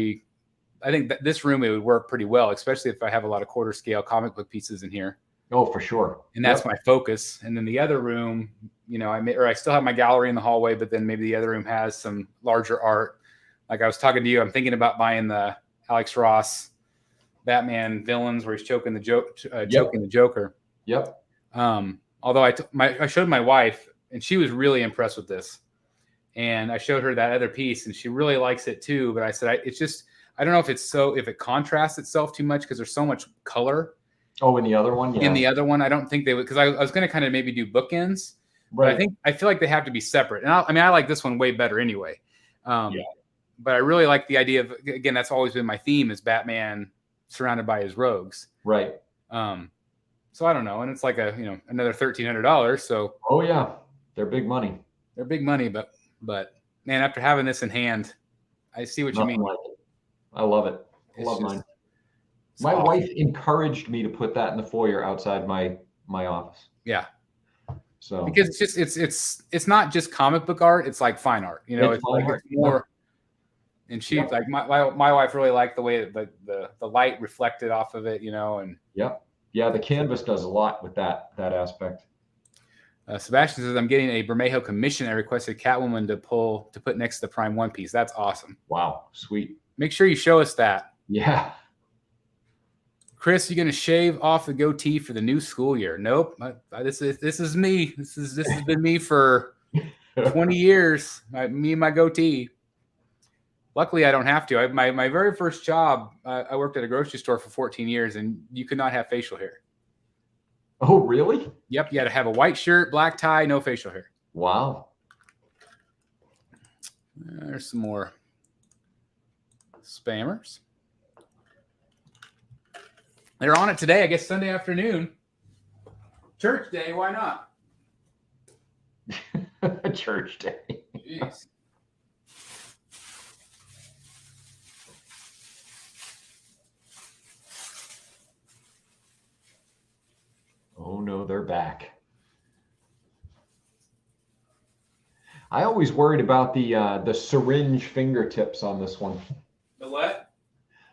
this room, it would work pretty well, especially if I have a lot of quarter scale comic book pieces in here. Oh, for sure. And that's my focus. And then the other room, I still have my gallery in the hallway, but then maybe the other room has some larger art. Like I was talking to you, I'm thinking about buying the Alex Ross Batman villains where he's choking the Joker. Yep. Although I showed my wife, and she was really impressed with this. And I showed her that other piece, and she really likes it too. But I said, I don't know if it contrasts itself too much because there's so much color. Oh, in the other one? Yeah. In the other one, I don't think they would, because I was going to kind of maybe do bookends. Right. But I feel like they have to be separate. And I like this one way better anyway. But I really like the idea of, again, that's always been my theme, is Batman surrounded by his rogues. Right. So I don't know. And it's like another $1,300. So. Oh yeah. They're big money. They're big money, but man, after having this in hand, I see what you mean. Like it. I love it. I love mine. My wife encouraged me to put that in the foyer outside my office. Yeah. So because it's not just comic book art, it's like fine art. It's more. And she like my wife really liked the way that the light reflected off of it, and yeah, the canvas does a lot with that aspect. Sebastian says, I'm getting a Bermejo commission. I requested Catwoman to put next to the Prime One Piece. That's awesome. Wow, sweet. Make sure you show us that. Yeah. Chris, you going to shave off the goatee for the new school year? Nope. This is me. This has been me for 20 years. Me and my goatee. Luckily, I don't have to. My very first job, I worked at a grocery store for 14 years, and you could not have facial hair. Oh, really? Yep. You had to have a white shirt, black tie, no facial hair. Wow. There's some more spammers. They're on it today, I guess Sunday afternoon. Church day, why not? Church day. Jeez. Oh no, they're back. I always worried about the syringe fingertips on this one. The what?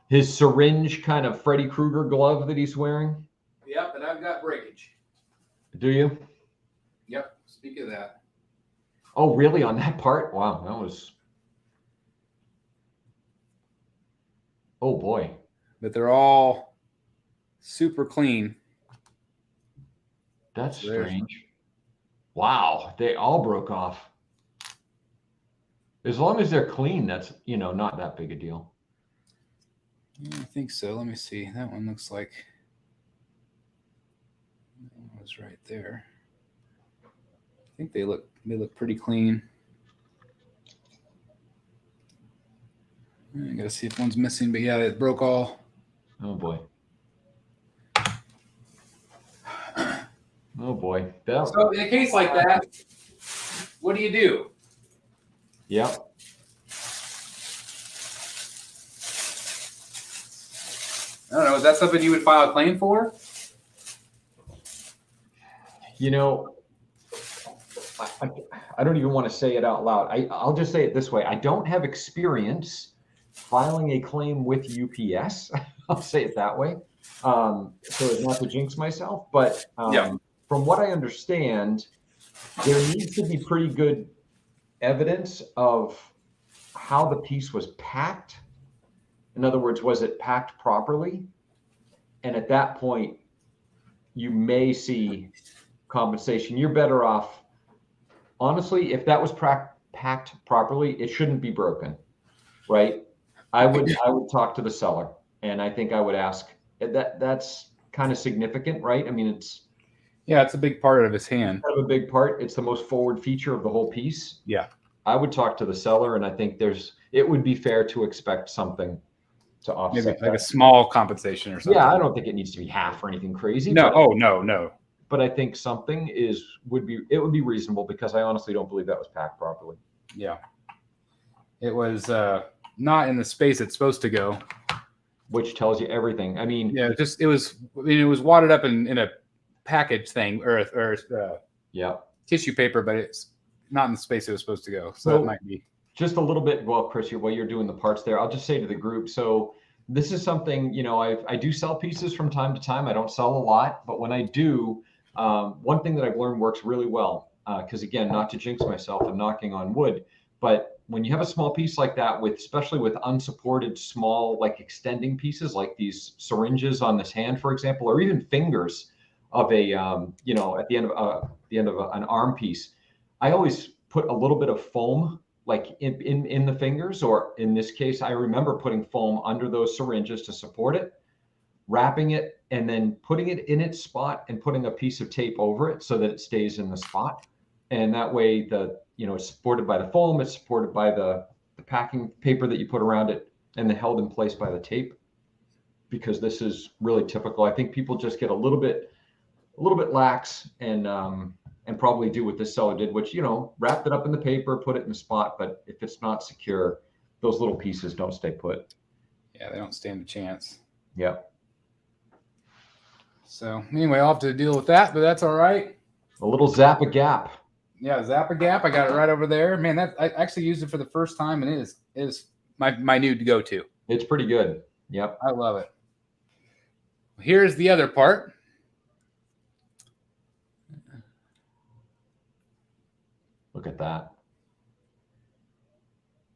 His syringe kind of Freddy Krueger glove that he's wearing. Yep, but I've got breakage. Do you? Yep. Speak of that. Oh, really? On that part? Wow, that was. Oh boy. But they're all super clean. That's strange. Wow, they all broke off. As long as they're clean, that's, not that big a deal. Yeah, I think so. Let me see. That one looks like it was right there. I think they look pretty clean. I gotta see if one's missing, but yeah, it broke all. Oh boy. Oh boy. So in a case like that, what do you do? Yeah. I don't know. Is that something you would file a claim for? I don't even want to say it out loud. I'll just say it this way. I don't have experience filing a claim with UPS. I'll say it that way. So as not to jinx myself. But from what I understand, there needs to be pretty good evidence of how the piece was packed. In other words, was it packed properly? And at that point, you may see compensation. You're better off. Honestly, if that was packed properly, it shouldn't be broken, right? I would talk to the seller, and I think I would ask. That's kind of significant, right? I mean, it's a big part of his hand. Kind of a big part. It's the most forward feature of the whole piece. Yeah. I would talk to the seller, and I think it would be fair to expect something to offset. Maybe like a small compensation or something. Yeah, I don't think it needs to be half or anything crazy. No, no. But I think something would be reasonable, because I honestly don't believe that was packed properly. Yeah. It was not in the space it's supposed to go. Which tells you everything. I mean, yeah, it was wadded up in a package thing or tissue paper, but it's not in the space it was supposed to go. So it might be just a little bit. Well, Chris, while you're doing the parts there, I'll just say to the group. So this is something, I do sell pieces from time to time. I don't sell a lot, but when I do, one thing that I've learned works really well, because again, not to jinx myself, I'm knocking on wood, but when you have a small piece like that, especially with unsupported small, like extending pieces, like these syringes on this hand, for example, or even fingers of a, at the end of an arm piece, I always put a little bit of foam, like in the fingers, or in this case, I remember putting foam under those syringes to support it, wrapping it, and then putting it in its spot and putting a piece of tape over it so that it stays in the spot. And that way, it's supported by the foam, it's supported by the packing paper that you put around it, and then held in place by the tape. Because this is really typical. I think people just get a little bit lax and probably do what this seller did, which, wrapped it up in the paper, put it in the spot. But if it's not secure, those little pieces don't stay put. Yeah, they don't stand a chance. Yeah. So anyway, I'll have to deal with that, but that's all right. A little Zappa Gap. Yeah, Zappa Gap. I got it right over there. Man, I actually used it for the first time, and it is my new go-to. It's pretty good. Yep. I love it. Here's the other part. Look at that.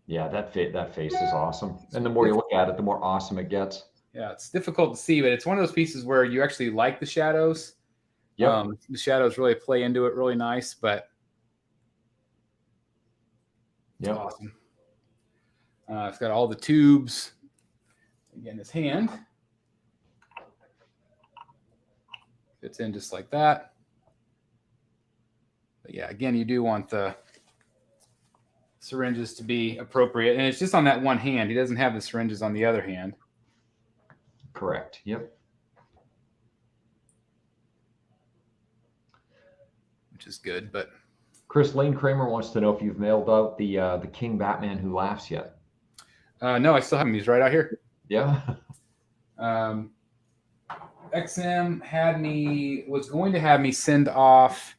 Yeah, that face is awesome. And the more you look at it, the more awesome it gets. Yeah, it's difficult to see, but it's one of those pieces where you actually like the shadows. Yeah. The shadows really play into it really nice, but it's awesome. It's got all the tubes. Again, this hand fits in just like that. But yeah, again, you do want the syringes to be appropriate. And it's just on that one hand. He doesn't have the syringes on the other hand. Correct. Yep. Which is good, but Chris, Lane Kramer wants to know if you've mailed out the King Batman Who Laughs yet. No, I still have him. He's right out here. Yeah. XM was going to have me send off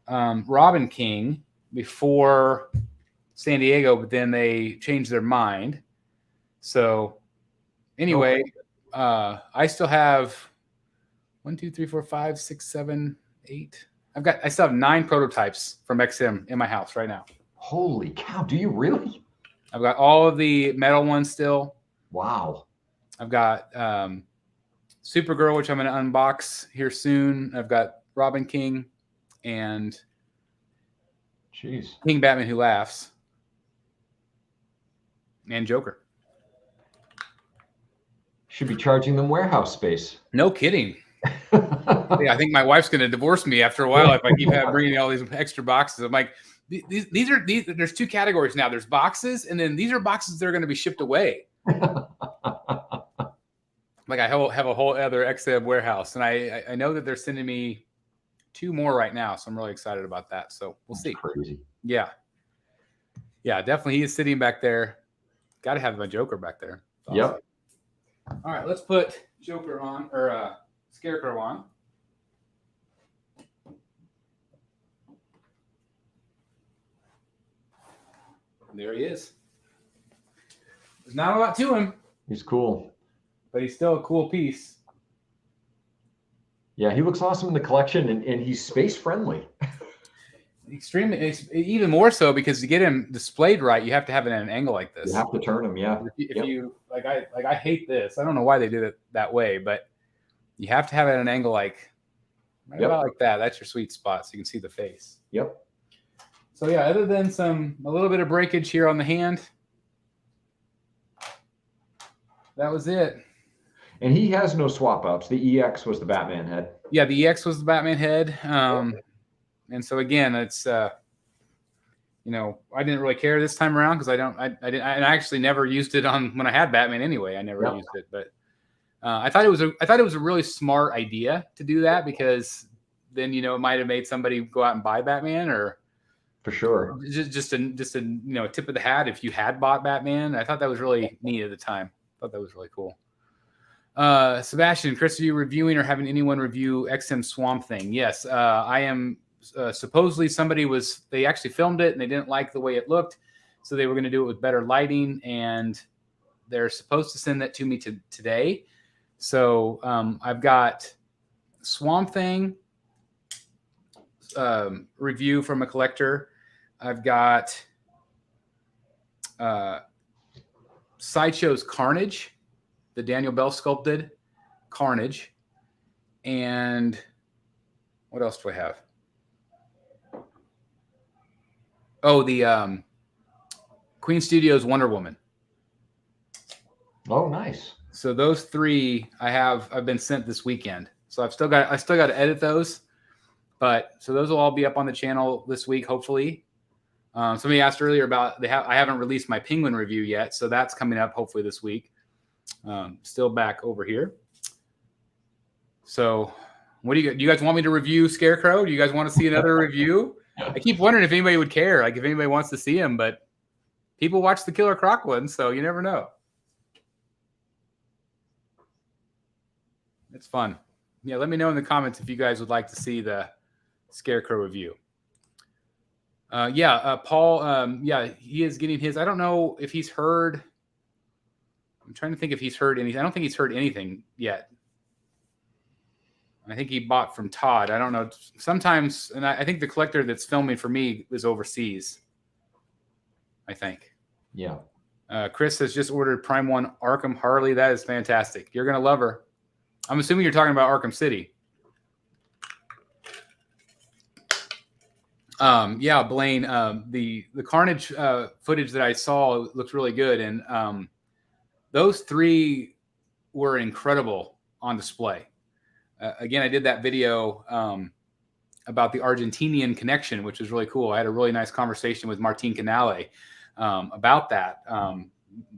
Robin King before San Diego, but then they changed their mind. So anyway, I still have 1, 2, 3, 4, 5, 6, 7, 8. I still have 9 prototypes from XM in my house right now. Holy cow! Do you really? I've got all of the metal ones still. Wow. I've got Supergirl, which I'm going to unbox here soon. I've got Robin King and King Batman Who Laughs and Joker. Should be charging them warehouse space. No kidding. Yeah, I think my wife's going to divorce me after a while if I keep bringing all these extra boxes. I'm like, these are there's 2 categories now. There's boxes, and then these are boxes that are going to be shipped away. Like I have a whole other XM warehouse, and I know that they're sending me 2 more right now, so I'm really excited about that. So we'll see. Crazy. Yeah, definitely. He is sitting back there. Got to have my Joker back there. Awesome. Yep. All right, let's put Joker on or Scarecrow on. There he is. There's not a lot to him. He's cool. But he's still a cool piece. Yeah, he looks awesome in the collection, and he's space friendly. Extremely, even more so because to get him displayed right, you have to have it at an angle like this. You have to turn him, yeah. If you I hate this. I don't know why they did it that way, but you have to have it at an angle like Right about like that. That's your sweet spot, so you can see the face. Yep. So yeah, other than a little bit of breakage here on the hand, that was it. And he has no swap outs. The EX was the Batman head. Yeah, the EX was the Batman head. And so again, it's I didn't really care this time around because I actually never used it on when I had Batman anyway. I never used it, but I thought it was a really smart idea to do that because then it might have made somebody go out and buy Batman or for sure just a tip of the hat if you had bought Batman. I thought that was really neat at the time. I thought that was really cool. Sebastian, Chris, are you reviewing or having anyone review XM Swamp Thing? Yes, I am. Supposedly they actually filmed it and they didn't like the way it looked, so they were going to do it with better lighting, and they're supposed to send that to me today. So I've got Swamp Thing review from a collector. I've got Sideshow's Carnage, the Daniel Bell sculpted Carnage. And what else do I have? Oh, the Queen Studios Wonder Woman. Oh, nice. So those three I've been sent this weekend. So I still got to edit those. But so those will all be up on the channel this week, hopefully. Somebody asked earlier about I haven't released my Penguin review yet, so that's coming up hopefully this week. Still back over here. So, what do you guys want me to review Scarecrow? Do you guys want to see another review? I keep wondering if anybody would care, like if anybody wants to see him, but people watch the Killer Croc one, so you never know. It's fun. Yeah, let me know in the comments if you guys would like to see the Scarecrow review. Paul, he is getting his. I don't know if he's heard. I'm trying to think if he's heard anything. I don't think he's heard anything yet. I think he bought from Todd. I don't know. Sometimes, and I think the collector that's filming for me is overseas. I think. Yeah. Chris has just ordered Prime 1 Arkham Harley. That is fantastic. You're going to love her. I'm assuming you're talking about Arkham City. Blaine, the Carnage footage that I saw looks really good. And those three were incredible on display. Again, I did that video about the Argentinian connection, which was really cool. I had a really nice conversation with Martin Canale about that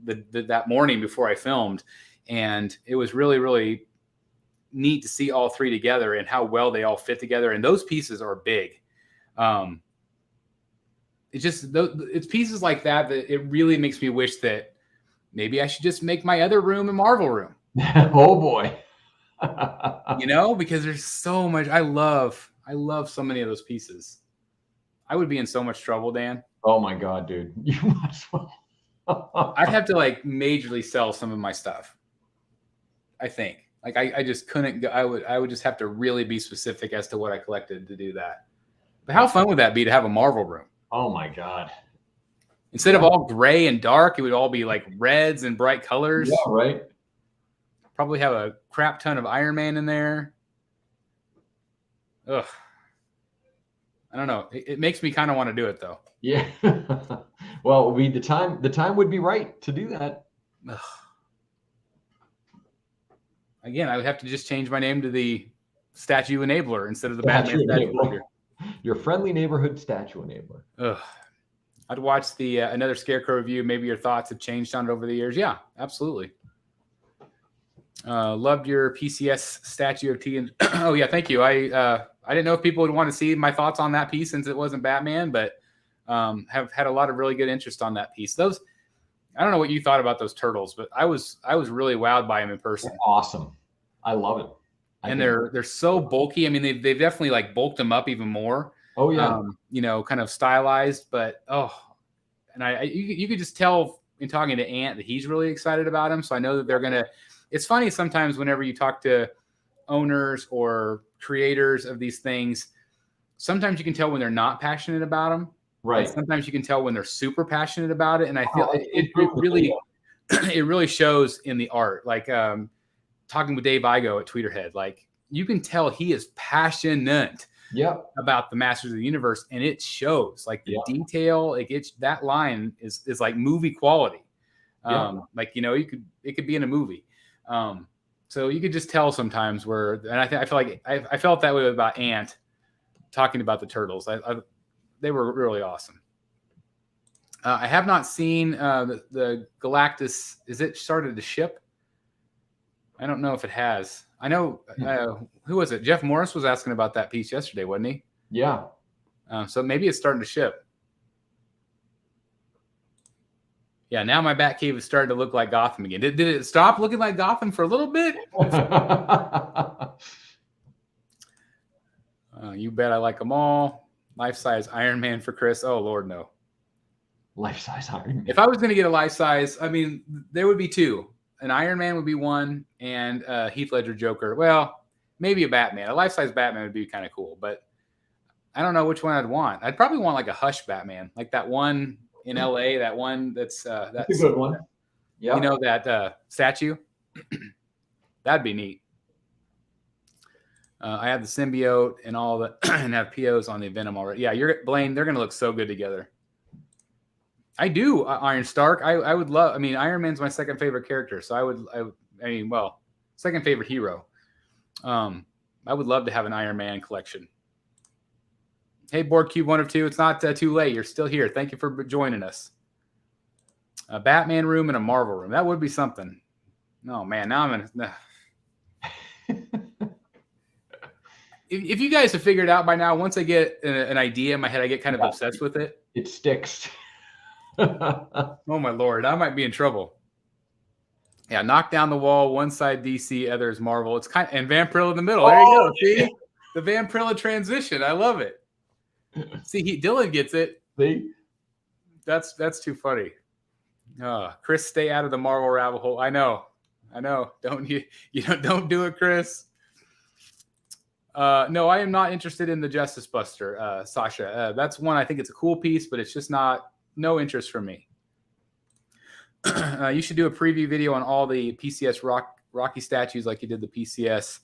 that morning before I filmed. And it was really, really neat to see all three together and how well they all fit together. And those pieces are big. It's pieces like that it really makes me wish that maybe I should just make my other room a Marvel room. Oh boy. Because there's so much. I love so many of those pieces. I would be in so much trouble, Dan. Oh my God, dude. You might as well. I'd have to majorly sell some of my stuff. I think I just couldn't go. I would just have to really be specific as to what I collected to do that. But how fun would that be to have a Marvel room? Oh my God. Instead of all gray and dark, it would all be like reds and bright colors. Yeah, right. Probably have a crap ton of Iron Man in there. Ugh. I don't know. It makes me kind of want to do it though. Yeah. Well, the time would be right to do that. Ugh. Again, I would have to just change my name to the Statue Enabler instead of the Batman Statue Enabler. Your friendly neighborhood statue enabler. Ugh. I'd watch the another Scarecrow review. Maybe your thoughts have changed on it over the years. Yeah, absolutely. Loved your PCS statue of T. And oh yeah, thank you. I didn't know if people would want to see my thoughts on that piece since it wasn't Batman, but have had a lot of really good interest on that piece. Those, I don't know what you thought about those turtles, but I was really wowed by them in person. They're awesome. I love it. And they're so bulky. I mean, they've definitely bulked them up even more. Oh yeah. Kind of stylized, but you could just tell in talking to Ant that he's really excited about him. So I know that they're gonna. It's funny sometimes whenever you talk to owners or creators of these things, sometimes you can tell when they're not passionate about them. Right. And sometimes you can tell when they're super passionate about it, and I feel it really shows in the art. Talking with Dave Igo at Tweeterhead, you can tell he is passionate about the Masters of the Universe, and it shows. Like the detail, like that line is like movie quality. Like, you know, it could be in a movie. So you could just tell sometimes where, and I feel like I felt that way about Ant talking about the turtles. They were really awesome. I have not seen the Galactus. Is it started to ship? I don't know if it has. I know, who was it? Jeff Morris was asking about that piece yesterday, wasn't he? Yeah. So maybe it's starting to ship. Yeah, now my Batcave is starting to look like Gotham again. Did it stop looking like Gotham for a little bit? You bet I like them all. Life-size Iron Man for Chris. Oh, Lord, no. Life-size Iron Man. If I was going to get a life-size, I mean, there would be two. An Iron Man would be one, and Heath Ledger Joker. Well, maybe a Batman. A life-size Batman would be kind of cool, but I don't know which one I'd want. I'd probably want like a Hush Batman, like that one in LA, that one that's a good one. Yeah, you know, that statue. That'd be neat. I have the symbiote and all the and have POs on the Venom already. Yeah, Blaine. They're gonna look so good together. I do Iron Stark. I would love. I mean, Iron Man's my second favorite character, so I mean, well, second favorite hero. I would love to have an Iron Man collection. Hey, Board Cube 1 of 2. It's not too late. You're still here. Thank you for joining us. A Batman room and a Marvel room. That would be something. Oh man, now I'm in. If you guys have figured out by now, once I get an idea in my head, I get kind of obsessed with it. It sticks. Oh my Lord, I might be in trouble. Yeah, knock down the wall. One side DC, other is Marvel. It's kind of, and Vampirilla in the middle. There you go. See the Vampirilla transition. I love it. See, Dylan gets it. See, that's too funny. Chris, stay out of the Marvel rabbit hole. I know. Don't don't do it, Chris. No, I am not interested in the Justice Buster, Sasha. That's one. I think it's a cool piece, but it's just no interest for me. You should do a preview video on all the PCS Rocky statues, like you did the PCS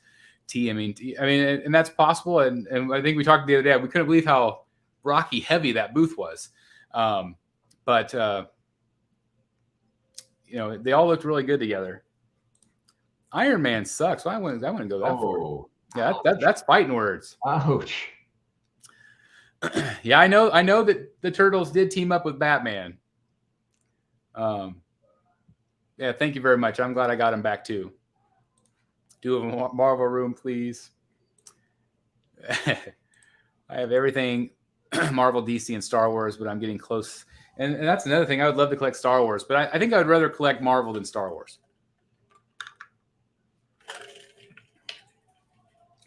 T. I mean, and that's possible. And I think we talked the other day. We couldn't believe how Rocky heavy that booth was. But you know, they all looked really good together. Iron Man sucks. Well, I wouldn't go that far. Yeah, that's fighting words. Ouch. Yeah, I know that the Turtles did team up with Batman. Yeah, thank you very much. I'm glad I got him back too. Do a Marvel room, please. I have everything Marvel, DC, and Star Wars, but I'm getting close. And that's another thing. I would love to collect Star Wars, but I think I would rather collect Marvel than Star Wars.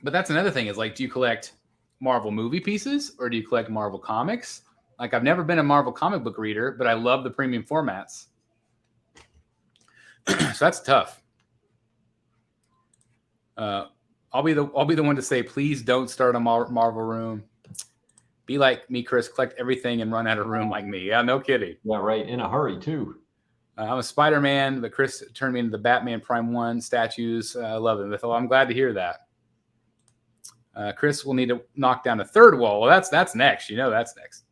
But that's another thing is like, do you collect Marvel movie pieces or do you collect Marvel comics? Like, I've never been a Marvel comic book reader, but I love the premium formats. So that's tough. I'll be the one to say, please don't start a Marvel room. Be like me, Chris. Collect everything and run out of room like me. Yeah, no kidding. Yeah, right. In a hurry too. I'm a Spider-Man, but Chris turned me into the Batman Prime 1 statues. I love them. So I'm glad to hear that. Chris will need to knock down a third wall. Well, that's next. You know that's next.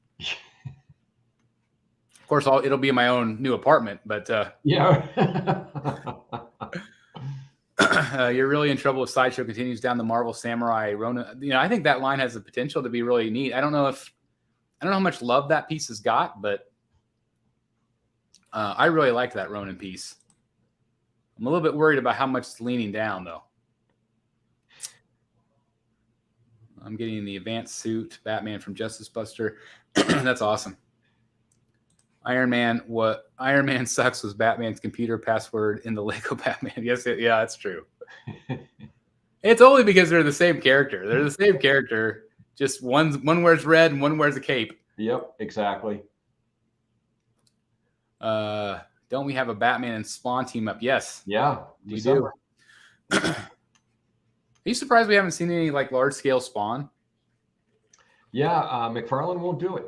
Of course, it'll be in my own new apartment. But yeah, you're really in trouble if Sideshow continues down the Marvel Samurai Ronin. You know, I think that line has the potential to be really neat. I don't know how much love that piece has got, but I really like that Ronin piece. I'm a little bit worried about how much it's leaning down, though. I'm getting the advanced suit, Batman from Justice Buster. That's awesome. Iron Man sucks was Batman's computer password in the Lego Batman. Yes, yeah, that's true. It's only because they're the same character. They're the same character. Just one wears red and one wears a cape. Yep, exactly. Don't we have a Batman and Spawn team up? Yes. Yeah, we do. Are you surprised we haven't seen any like large scale Spawn? Yeah, McFarlane won't do it.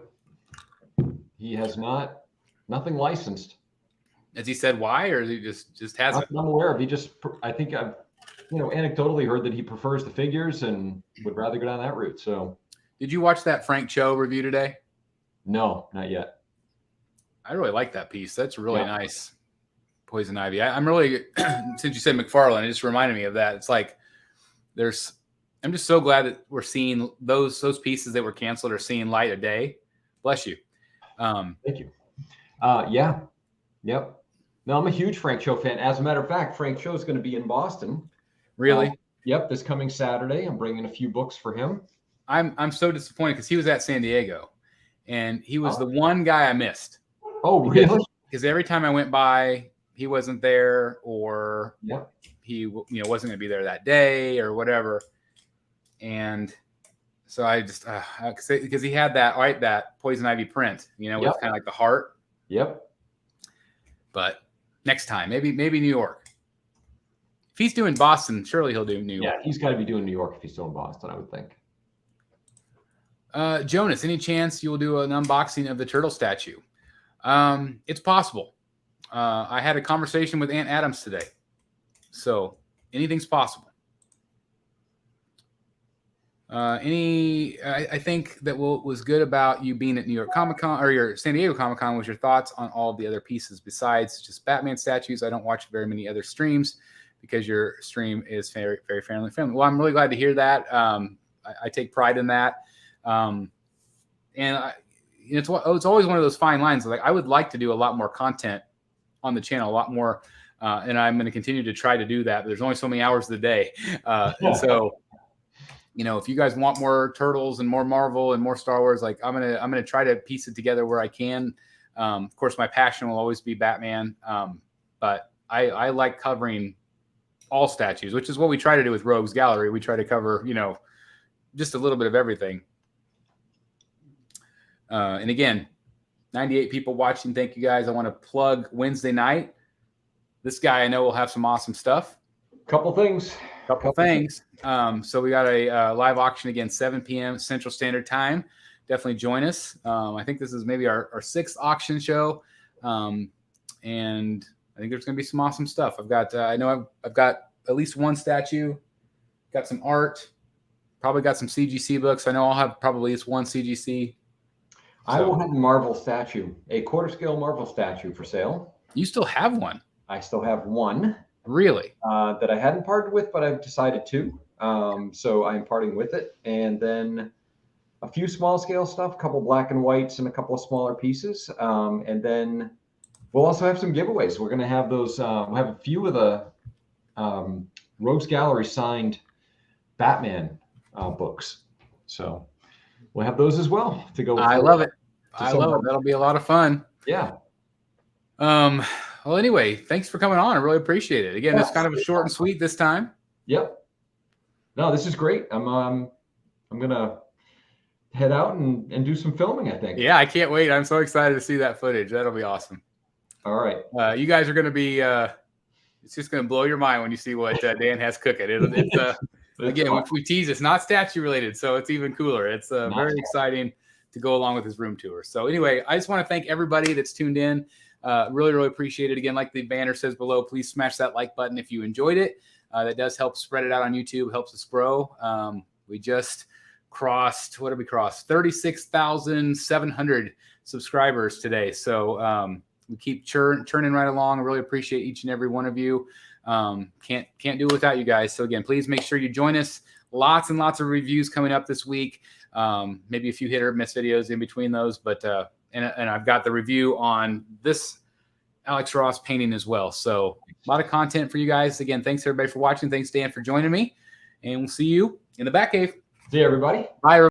He has nothing licensed. Has he said why, or is he just hasn't? I'm aware of. I think anecdotally heard that he prefers the figures and would rather go down that route. So, did you watch that Frank Cho review today? No, not yet. I really like that piece. That's really nice. Poison Ivy. I'm really, since you said McFarlane, it just reminded me of that. It's like I'm just so glad that we're seeing those pieces that were canceled are seeing light of day. Bless you. Thank you. Yeah. Yep. No, I'm a huge Frank Cho fan. As a matter of fact, Frank Cho is going to be in Boston. Really? Yep. This coming Saturday, I'm bringing a few books for him. I'm so disappointed because he was at San Diego, and he was the one guy I missed. Oh, really? Because every time I went by, he wasn't there, or he wasn't going to be there that day, or whatever. And so I just because he had that Poison Ivy print, with kind of like the heart. Yep. But next time, maybe New York. If he's doing Boston, surely he'll do New York. Yeah, he's got to be doing New York if he's doing Boston, I would think. Jonas, any chance you'll do an unboxing of the turtle statue? It's possible. I had a conversation with Aunt Adams today, so anything's possible. I think that what was good about you being at New York Comic Con or your San Diego Comic Con was your thoughts on all the other pieces besides just Batman statues. I don't watch very many other streams because your stream is very, very family friendly. Well, I'm really glad to hear that. I take pride in that. It's always one of those fine lines. Like I would like to do a lot more content on the channel, a lot more, and I'm going to continue to try to do that. But there's only so many hours of the day, and so. If you guys want more Turtles and more Marvel and more Star Wars, like I'm gonna try to piece it together where I can. Of course, my passion will always be Batman, but I like covering all statues, which is what we try to do with Rogues Gallery. We try to cover, just a little bit of everything. And again, 98 people watching. Thank you guys. I want to plug Wednesday night. This guy I know will have some awesome stuff. Couple things. So we got a live auction again, 7 p.m. Central Standard Time. Definitely join us. I think this is maybe our 6th auction show. And I think there's going to be some awesome stuff. I've got at least one statue, got some art, probably got some CGC books. I know I'll have probably at least one CGC. I will have a Marvel statue, a quarter scale Marvel statue for sale. You still have one? I still have one. Really? That I hadn't parted with, but I've decided to. So I'm parting with it. And then a few small scale stuff, a couple black and whites and a couple of smaller pieces. And then we'll also have some giveaways. We're going to have those. We'll have a few of the Rogues Gallery signed Batman books. So we'll have those as well to go with. I love it. That'll be a lot of fun. Yeah. Well, anyway, thanks for coming on. I really appreciate it. Again, it's kind of a short and sweet this time. Yep. No, this is great. I'm gonna head out and do some filming, I think. Yeah, I can't wait. I'm so excited to see that footage. That'll be awesome. All right. You guys are going to be. It's just going to blow your mind when you see what Dan has cooking. It's again, if we tease, it's not statue related, so it's even cooler. It's very exciting to go along with his room tour. So anyway, I just want to thank everybody that's tuned in. Really, really appreciate it. Again, like the banner says below, please smash that like button if you enjoyed it. That does help spread it out on YouTube, helps us grow. We just crossed, 36,700 subscribers today. So we keep churning right along. I really appreciate each and every one of you. Can't do it without you guys. So again, please make sure you join us. Lots and lots of reviews coming up this week. Maybe a few hit or miss videos in between those, but and I've got the review on this Alex Ross painting as well. So a lot of content for you guys. Again, thanks everybody for watching. Thanks, Dan, for joining me. And we'll see you in the Batcave. See you, everybody. Bye, everybody.